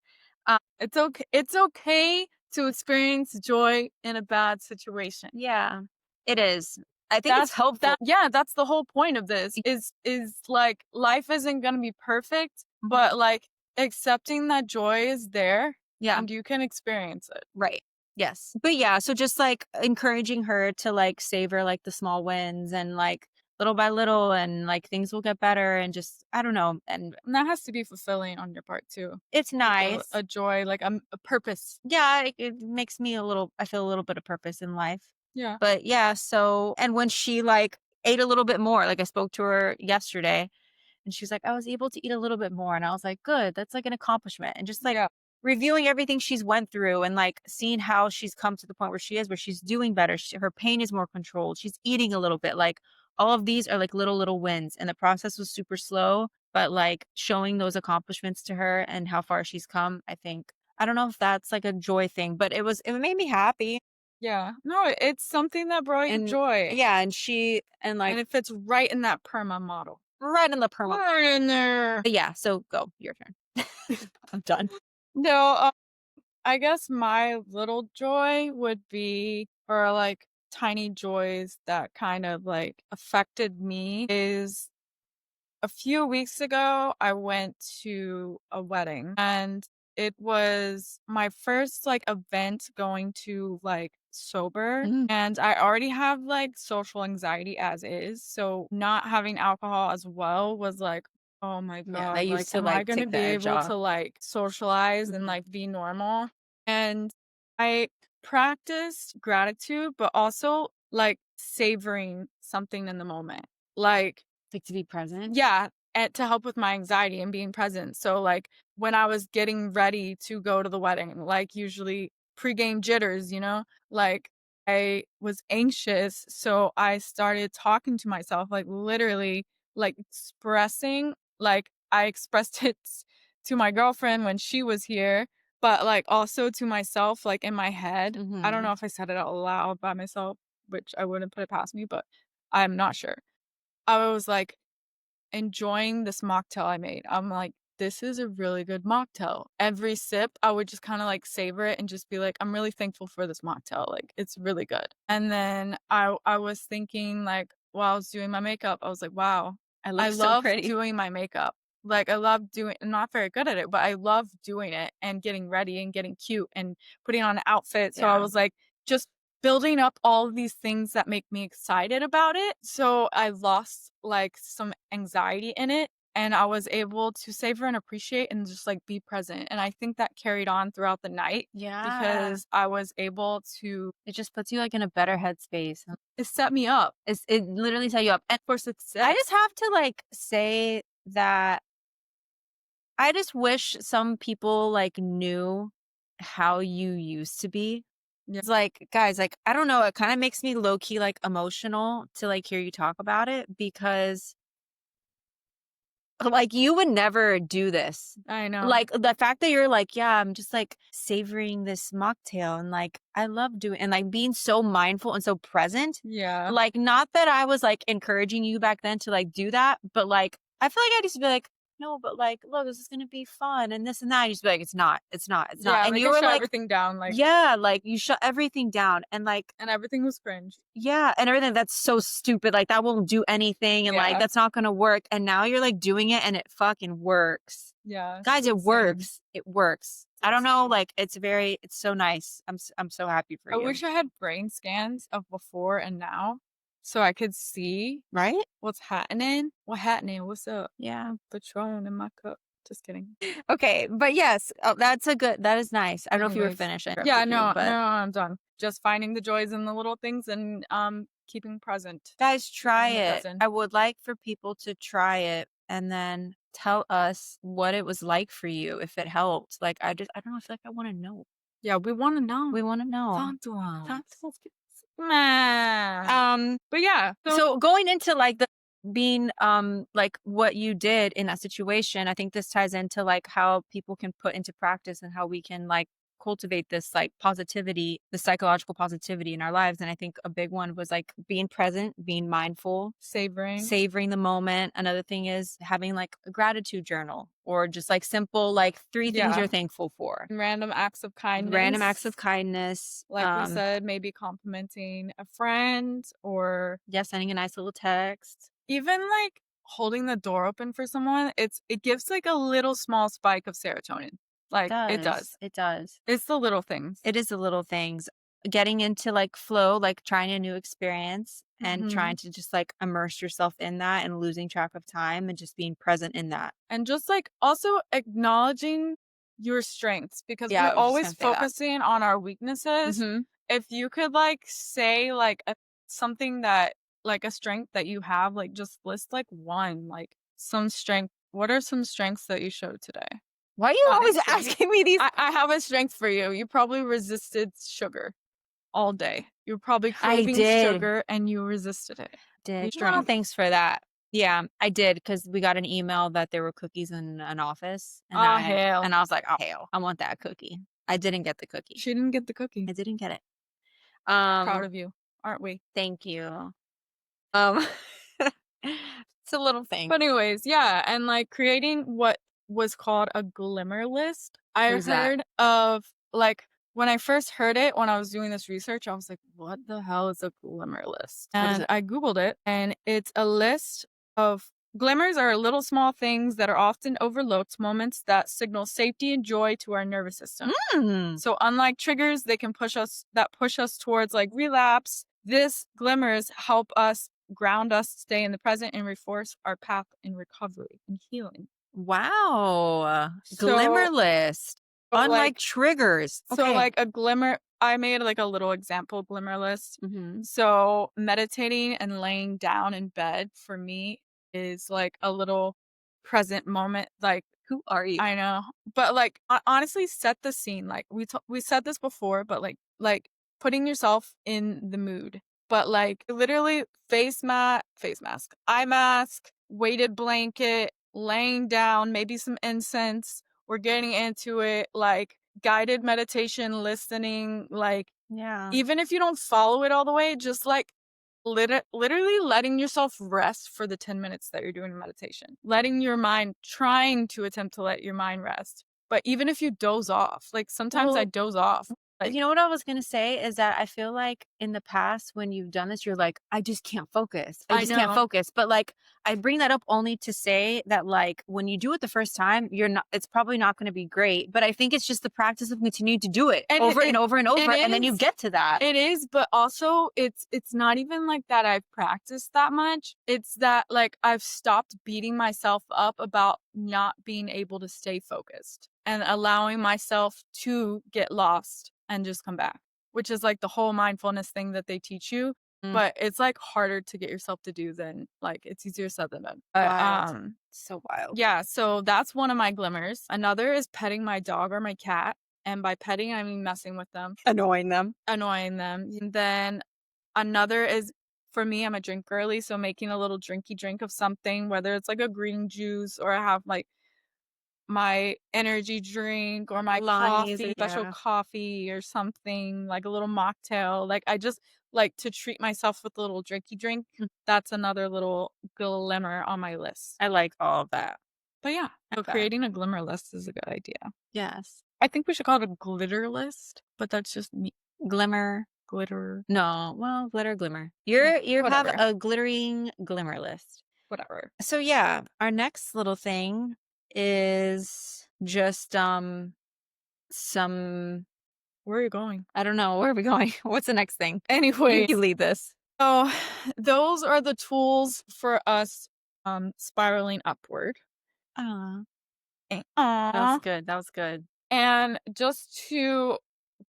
Speaker 2: It's okay. It's okay to experience joy in a bad situation.
Speaker 3: Yeah, it is. I think it's helpful.
Speaker 2: That's the whole point of this is like life isn't going to be perfect, but like accepting that joy is there.
Speaker 3: Yeah.
Speaker 2: And you can experience it.
Speaker 3: Right. Yes. But yeah, so just like encouraging her to like savor like the small wins, and like little by little, and like things will get better, and just, I don't know. And
Speaker 2: that has to be fulfilling on your part too.
Speaker 3: It's nice.
Speaker 2: A joy, like a purpose.
Speaker 3: Yeah. It makes me I feel a little bit of purpose in life.
Speaker 2: Yeah.
Speaker 3: But yeah, so, and when she like ate a little bit more, like I spoke to her yesterday, and she was like, I was able to eat a little bit more. And I was like, good, that's like an accomplishment. And just like reviewing everything she's went through, and like seeing how she's come to the point where she's doing better. Her pain is more controlled. She's eating a little bit. Like all of these are like little wins. And the process was super slow, but like showing those accomplishments to her and how far she's come, I think, I don't know if that's like a joy thing, but it made me happy.
Speaker 2: Yeah. No, it's something that brought you joy.
Speaker 3: Yeah. And
Speaker 2: and it fits right in that PERMA model.
Speaker 3: Right in the PERMA.
Speaker 2: Right in there.
Speaker 3: But yeah. So go, your turn. I'm done.
Speaker 2: No, I guess my little joy would be, or like tiny joys that kind of like affected me, is a few weeks ago, I went to a wedding, and it was my first like event going to like sober. And I already have like social anxiety as is. So not having alcohol as well was like, oh my God,
Speaker 3: that used
Speaker 2: like,
Speaker 3: to
Speaker 2: am
Speaker 3: like
Speaker 2: I going to
Speaker 3: take
Speaker 2: be
Speaker 3: the edge
Speaker 2: able
Speaker 3: off.
Speaker 2: to like socialize and like be normal? And I practiced gratitude, but also like savoring something in the moment. Like,
Speaker 3: to be present.
Speaker 2: yeah, and to help with my anxiety and being present. So like when I was getting ready to go to the wedding, like usually pregame jitters, like I was anxious, so I started talking to myself, like literally like expressing, like I expressed it to my girlfriend when she was here, but like also to myself, like in my head. I don't know if I said it out loud by myself, which I wouldn't put it past me, but I'm not sure. I was like enjoying this mocktail I made. I'm like, this is a really good mocktail. Every sip, I would just kind of like savor it and just be like, I'm really thankful for this mocktail. Like, it's really good. And then I was thinking like while I was doing my makeup, I was like, wow,
Speaker 3: I
Speaker 2: I
Speaker 3: look so
Speaker 2: love
Speaker 3: pretty.
Speaker 2: doing my makeup. Like I love doing, I'm not very good at it, but I love doing it and getting ready and getting cute and putting on an outfit. So I
Speaker 3: Yeah.
Speaker 2: was like, just building up all of these things that make me excited about it. So I lost like some anxiety in it and I was able to savor and appreciate and just like be present. And I think that carried on throughout the night
Speaker 3: Yeah.
Speaker 2: because I was able to,
Speaker 3: It just puts you like in a better headspace.
Speaker 2: it set me up
Speaker 3: It literally set you up. And
Speaker 2: for success.
Speaker 3: I just have to like say that I just wish some people like knew how you used to be.
Speaker 2: Yeah.
Speaker 3: It's like, guys, like, I don't know, it kind of makes me low key like emotional to like hear you talk about it because like you would never do this.
Speaker 2: I know.
Speaker 3: Like the fact that you're like, yeah, I'm just like savoring this mocktail and like I love doing and like being so mindful and so present.
Speaker 2: Yeah.
Speaker 3: Like not that I was like encouraging you back then to like do that, but like I feel like I used to be like, no, but like, look, this is gonna be fun and this and that. I used to be like, it's not.
Speaker 2: Yeah,
Speaker 3: And
Speaker 2: like
Speaker 3: you
Speaker 2: I
Speaker 3: were
Speaker 2: shut
Speaker 3: like,
Speaker 2: everything down, like,
Speaker 3: yeah, like you shut everything down and like,
Speaker 2: and everything was cringe.
Speaker 3: yeah, and everything that's so stupid. Like that won't do anything and like
Speaker 2: Yeah.
Speaker 3: that's not gonna work. And now you're like doing it and it fucking works.
Speaker 2: Yeah.
Speaker 3: Guys,
Speaker 2: it's
Speaker 3: it
Speaker 2: insane.
Speaker 3: works. It works. I don't know, like it's so nice. I'm so happy for
Speaker 2: I
Speaker 3: you.
Speaker 2: wish I had brain scans of before and now so I could see
Speaker 3: Right?
Speaker 2: what's happening. What happening? What's up?
Speaker 3: Yeah.
Speaker 2: Patron in my cup. Just kidding.
Speaker 3: Okay, but yes, that is nice. I don't know if you were
Speaker 2: Anyways.
Speaker 3: finished. I
Speaker 2: Yeah,
Speaker 3: interrupted you,
Speaker 2: no,
Speaker 3: but
Speaker 2: I'm done. Just finding the joys in the little things and keeping present.
Speaker 3: guys, try
Speaker 2: in the
Speaker 3: it.
Speaker 2: present.
Speaker 3: I would like for people to try it and then tell us what it was like for you if it helped. Like I don't know, I feel like I want to know.
Speaker 2: Yeah, we want to know.
Speaker 3: We want to know.
Speaker 2: Talk to us.
Speaker 3: Talk to us.
Speaker 2: Man. But yeah,
Speaker 3: So going into like the being like what you did in that situation, I think this ties into like how people can put into practice and how we can like cultivate this like positivity, the psychological positivity in our lives. And I think a big one was like being present, being mindful, savoring the moment. Another thing is having like a gratitude journal or just like simple like 3 things
Speaker 2: Yeah.
Speaker 3: you're thankful for.
Speaker 2: random acts of kindness.
Speaker 3: Random acts of kindness.
Speaker 2: Like we said, maybe complimenting a friend or
Speaker 3: yeah, sending a nice little text.
Speaker 2: even like holding the door open for someone. It gives like a little small spike of serotonin. Like it does.
Speaker 3: It does.
Speaker 2: It's the little things.
Speaker 3: It is the little things. Getting into like flow, like trying a new experience and trying to just like immerse yourself in that and losing track of time and just being present in that.
Speaker 2: And just like also acknowledging your strengths because
Speaker 3: Yeah, I
Speaker 2: we're
Speaker 3: was just
Speaker 2: always
Speaker 3: gonna say that.
Speaker 2: focusing on our weaknesses. If you could like say like something that like a strength that you have, like just list like one, like some strength. What are some strengths that you showed today?
Speaker 3: Why are you always asking me these?
Speaker 2: I have a strength for you. You probably resisted sugar all day. You're probably craving
Speaker 3: did.
Speaker 2: sugar and you resisted it.
Speaker 3: Did.
Speaker 2: Strength.
Speaker 3: Well, thanks for that. Yeah, I did because we got an email that there were cookies in an office. And
Speaker 2: hell.
Speaker 3: And I was like, oh, hell, I want that cookie. I didn't get the cookie.
Speaker 2: She didn't get the cookie.
Speaker 3: I didn't get it.
Speaker 2: Proud of you, aren't we?
Speaker 3: Thank you. It's a little thing.
Speaker 2: But anyways, yeah, and like creating what was called a glimmer list. I
Speaker 3: What is that?
Speaker 2: heard of like when I first heard it when I was doing this research, I was like, what the hell is a glimmer list?
Speaker 3: What is
Speaker 2: And
Speaker 3: it?
Speaker 2: I Googled it and it's a list of glimmers are little small things that are often overlooked moments that signal safety and joy to our nervous system. So unlike triggers, they can push us towards like relapse. This glimmers help us ground us, stay in the present, and reinforce our path in recovery and healing.
Speaker 3: Wow. Glimmer list.
Speaker 2: but,
Speaker 3: Unlike
Speaker 2: like-
Speaker 3: triggers.
Speaker 2: So
Speaker 3: Okay.
Speaker 2: like a glimmer, I made like a little example glimmer list.
Speaker 3: Mm-hmm.
Speaker 2: So meditating and laying down in bed for me is like a little present moment. Like
Speaker 3: Who are you?
Speaker 2: I know, but like honestly, set the scene. Like we said this before, but like putting yourself in the mood. But like literally face mask, eye mask, weighted blanket, laying down, maybe some incense. We're getting into it, like guided meditation, listening, like
Speaker 3: Yeah.
Speaker 2: even if you don't follow it all the way, just like literally letting yourself rest for the 10 minutes that you're doing meditation. Letting your mind, trying to attempt to let your mind rest. But even if you doze off, like sometimes I
Speaker 3: Well,
Speaker 2: doze off. Like
Speaker 3: you know what I was going to say is that I feel like in the past when you've done this, you're like, I just can't focus. I
Speaker 2: I
Speaker 3: just can't
Speaker 2: know.
Speaker 3: focus. But like, I bring that up only to say that like when you do it the first time, it's probably not going to be great. But I think it's just the practice of continuing to do it
Speaker 2: And
Speaker 3: over and over and over. And then you
Speaker 2: is.
Speaker 3: get to that.
Speaker 2: It is, but also it's not even like that I've practiced that much. It's that like I've stopped beating myself up about not being able to stay focused and allowing myself to get lost and just come back, which is like the whole mindfulness thing that they teach you.
Speaker 3: Mm.
Speaker 2: But it's like harder to get yourself to do than like it's easier said than done.
Speaker 3: Wild. So wild.
Speaker 2: Yeah, so that's one of my glimmers. Another is petting my dog or my cat. And by petting, I mean messing with them,
Speaker 3: Annoying them.
Speaker 2: annoying them. And then another is for me, I'm a drink girly, so making a little drinky drink of something, whether it's like a green juice or I have like my energy drink or my
Speaker 3: Limeys,
Speaker 2: coffee, special
Speaker 3: yeah.
Speaker 2: coffee or something, like a little mocktail. Like I just like to treat myself with a little drinky drink.
Speaker 3: Mm.
Speaker 2: That's another little glimmer on my list.
Speaker 3: I like all of that.
Speaker 2: But yeah, so
Speaker 3: Okay.
Speaker 2: creating a glimmer list is a good idea.
Speaker 3: Yes.
Speaker 2: I think we should call it a glitter list, but that's just me.
Speaker 3: Glimmer.
Speaker 2: Glitter,
Speaker 3: No, well, glitter glimmer. You have
Speaker 2: whatever.
Speaker 3: a glittering glimmer list.
Speaker 2: Whatever.
Speaker 3: So yeah, our next little thing is just some
Speaker 2: Where are you going?
Speaker 3: I don't know, where are we going? What's the next thing?
Speaker 2: Anyways,
Speaker 3: You lead this.
Speaker 2: so those are the tools for us spiraling upward.
Speaker 3: Aw, that
Speaker 2: Aww.
Speaker 3: was good. That was good.
Speaker 2: And just to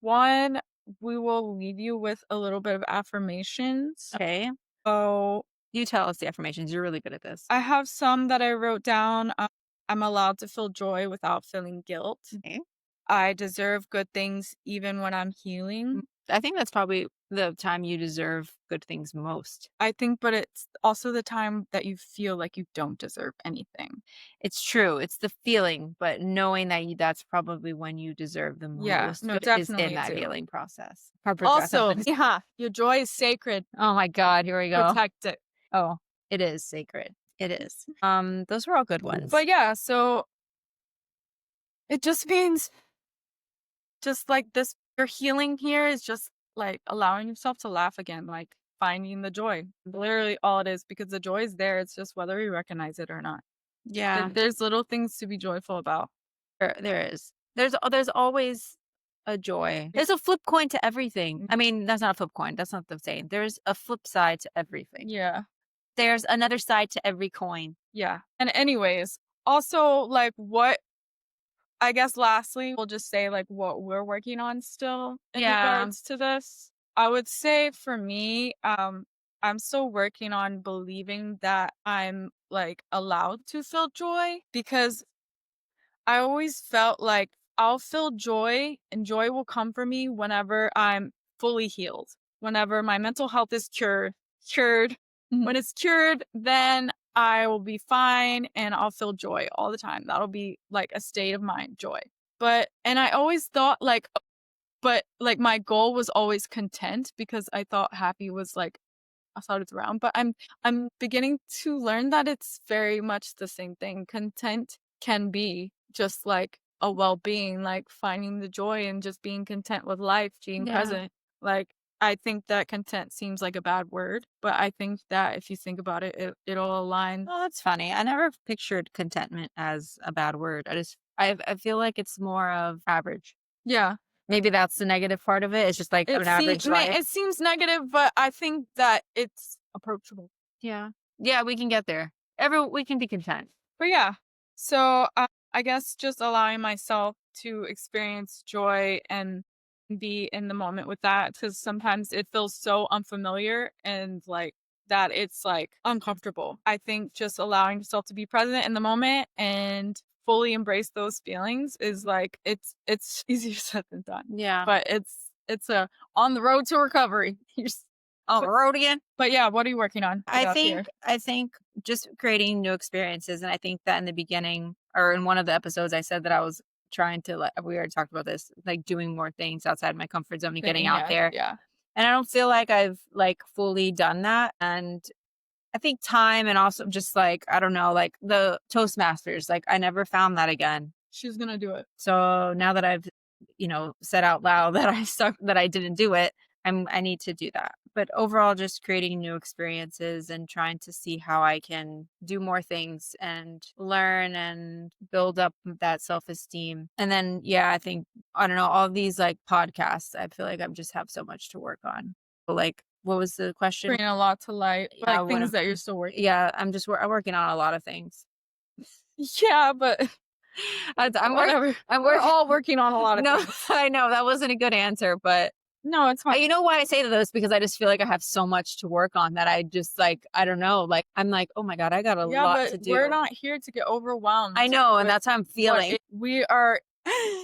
Speaker 2: one, we will leave you with a little bit of affirmations.
Speaker 3: Okay.
Speaker 2: So
Speaker 3: You tell us the affirmations. You're really good at this.
Speaker 2: I have some that I wrote down. I'm allowed to feel joy without feeling guilt.
Speaker 3: Okay.
Speaker 2: I deserve good things even when I'm healing.
Speaker 3: I think that's probably the time you deserve good things most.
Speaker 2: I think, but it's also the time that you feel like you don't deserve anything.
Speaker 3: It's true. It's the feeling, but knowing that that's probably when you deserve the
Speaker 2: Yeah,
Speaker 3: most
Speaker 2: no,
Speaker 3: is
Speaker 2: definitely
Speaker 3: in that
Speaker 2: too.
Speaker 3: healing process.
Speaker 2: Also, yeah, your joy is sacred.
Speaker 3: Oh my God, here we go.
Speaker 2: Protect it.
Speaker 3: Oh, it is sacred. It is. Those were all good ones.
Speaker 2: But yeah, so it just means just like this, your healing here is just like allowing yourself to laugh again, like finding the joy. Literally all it is, because the joy is there. It's just whether we recognize it or not.
Speaker 3: Yeah,
Speaker 2: There's little things to be joyful about.
Speaker 3: there is. There's always a joy. There's a flip coin to everything. I mean, that's not a flip coin. That's not the saying. There's a flip side to everything.
Speaker 2: Yeah.
Speaker 3: There's another side to every coin.
Speaker 2: Yeah. And anyways, also like what I guess lastly, we'll just say like what we're working on still in regards to this. I would say for me, I'm still working on believing that I'm like allowed to feel joy, because I always felt like I'll feel joy and joy will come for me whenever I'm fully healed. Whenever my mental health is cured.
Speaker 3: Mhm.
Speaker 2: When it's cured, then I will be fine and I'll feel joy all the time. That'll be like a state of mind, joy. And I always thought like, but like my goal was always content, because I thought happy was like I thought it's around, but I'm beginning to learn that it's very much the same thing. Content can be just like a well-being, like finding the joy and just being content with life, being
Speaker 3: Yeah.
Speaker 2: present. Like I think that content seems like a bad word, but I think that if you think about it, it'll align.
Speaker 3: Oh, that's funny. I never pictured contentment as a bad word. I feel like it's more of average.
Speaker 2: Yeah.
Speaker 3: Maybe that's the negative part of it. It's just like an average life.
Speaker 2: It seems negative, but I think that it's approachable.
Speaker 3: Yeah. Yeah, we can get there. We can be content.
Speaker 2: But yeah, so I guess just allowing myself to experience joy and be in the moment with that, because sometimes it feels so unfamiliar and like that it's like uncomfortable. I think just allowing yourself to be present in the moment and fully embrace those feelings is like it's easier said than done.
Speaker 3: Yeah.
Speaker 2: But it's a on the road to recovery.
Speaker 3: On the road again.
Speaker 2: But yeah, what are you working on?
Speaker 3: I
Speaker 2: about here?
Speaker 3: think just creating new experiences. And I think that in the beginning or in one of the episodes, I said that I was trying to, like, we already talked about this, like doing more things outside my comfort zone and getting out there.
Speaker 2: Yeah.
Speaker 3: And I don't feel like I've like fully done that. And I think time and also just like, I don't know, like the Toastmasters, like I never found that again.
Speaker 2: She's gonna do it.
Speaker 3: So now that I've, said out loud that I didn't do it, I need to do that. But overall, just creating new experiences and trying to see how I can do more things and learn and build up that self-esteem. And then, yeah, I think, I don't know, all these like podcasts, I feel like I just have so much to work on. Like, what was the question?
Speaker 2: Bringing a lot to light, but
Speaker 3: Yeah,
Speaker 2: like things that you're still working.
Speaker 3: Yeah, I'm working on a lot of things.
Speaker 2: Yeah, but whatever. We're all working on a lot of
Speaker 3: No,
Speaker 2: things.
Speaker 3: I know that wasn't a good answer, but
Speaker 2: No, it's fine.
Speaker 3: you know why I say those? Because I just feel like I have so much to work on that I just like, I don't know, like I'm like, oh my God, I got a lot to do.
Speaker 2: We're not here to get overwhelmed.
Speaker 3: I know, and that's how I'm feeling.
Speaker 2: We are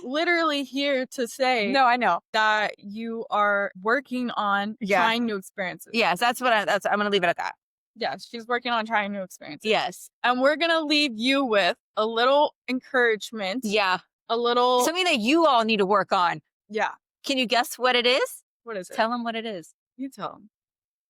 Speaker 2: literally here to say
Speaker 3: No, I know
Speaker 2: that you are working on trying new experiences.
Speaker 3: Yes, I'm gonna leave it at that.
Speaker 2: Yes, she's working on trying new experiences.
Speaker 3: Yes.
Speaker 2: And we're gonna leave you with a little encouragement.
Speaker 3: Yeah.
Speaker 2: A little
Speaker 3: something that you all need to work on.
Speaker 2: Yeah.
Speaker 3: Can you guess what it is?
Speaker 2: What is it?
Speaker 3: Tell them what it is.
Speaker 2: You tell them.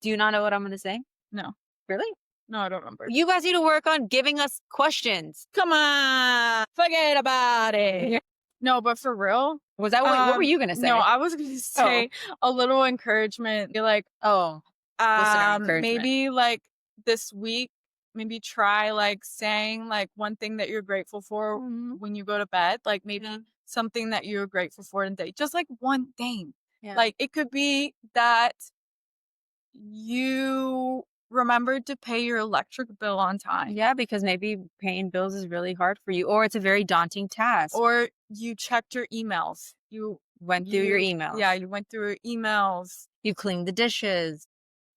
Speaker 3: Do you not know what I'm gonna say?
Speaker 2: No.
Speaker 3: Really?
Speaker 2: No, I don't remember.
Speaker 3: You guys need to work on giving us questions. Come on, forget about it.
Speaker 2: No, but for real.
Speaker 3: Was that what were you gonna say?
Speaker 2: No, I was gonna say a little encouragement. You're like,
Speaker 3: listener encouragement.
Speaker 2: maybe like this week, maybe try like saying like one thing that you're grateful for when you go to bed. Like maybe something that you're grateful for today. Just like one thing.
Speaker 3: Yeah.
Speaker 2: Like it could be that you remembered to pay your electric bill on time.
Speaker 3: Yeah, because maybe paying bills is really hard for you, or it's a very daunting task.
Speaker 2: Or you checked your emails. You
Speaker 3: went through your emails.
Speaker 2: Yeah, you went through your emails.
Speaker 3: You cleaned the dishes.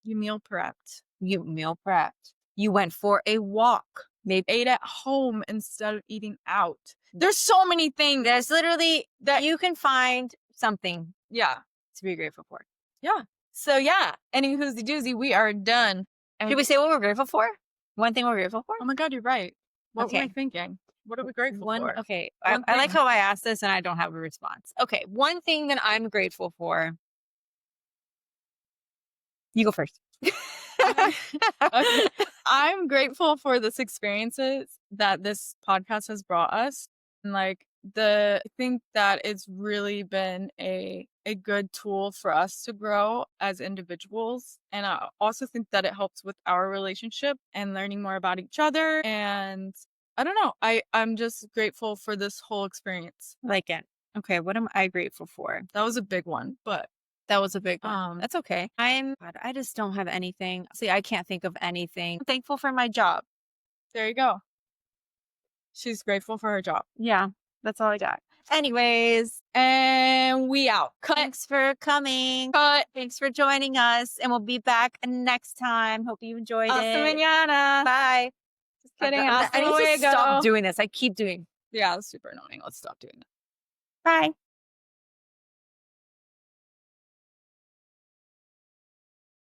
Speaker 2: You meal prepped.
Speaker 3: You went for a walk.
Speaker 2: Maybe ate at home instead of eating out. There's so many things.
Speaker 3: There's literally that you can find something.
Speaker 2: Yeah.
Speaker 3: To be grateful for.
Speaker 2: Yeah. So yeah, any whoosy doozy, we are done.
Speaker 3: Should we say what we're grateful for? One thing we're grateful for?
Speaker 2: Oh my God, you're right. What were we thinking? What are we grateful for?
Speaker 3: Okay. I like how I asked this and I don't have a response. Okay. One thing that I'm grateful for. You go first.
Speaker 2: Okay. I'm grateful for this experiences that this podcast has brought us. And like I think that it's really been a good tool for us to grow as individuals. And I also think that it helps with our relationship and learning more about each other. And I don't know. I'm just grateful for this whole experience.
Speaker 3: Like it. Okay. What am I grateful for?
Speaker 2: That was a big one, but
Speaker 3: that was a big one. That's okay. I just don't have anything. See, I can't think of anything. I'm thankful for my job.
Speaker 2: There you go. She's grateful for her job.
Speaker 3: Yeah. That's all I got. Anyways,
Speaker 2: and we out.
Speaker 3: Thanks for coming. Thanks for joining us. And we'll be back next time. Hope you enjoyed it.
Speaker 2: Hasta mañana.
Speaker 3: Bye.
Speaker 2: Just kidding.
Speaker 3: I need to stop doing this. I keep doing.
Speaker 2: Yeah, that's super annoying. Let's stop doing that.
Speaker 3: Bye.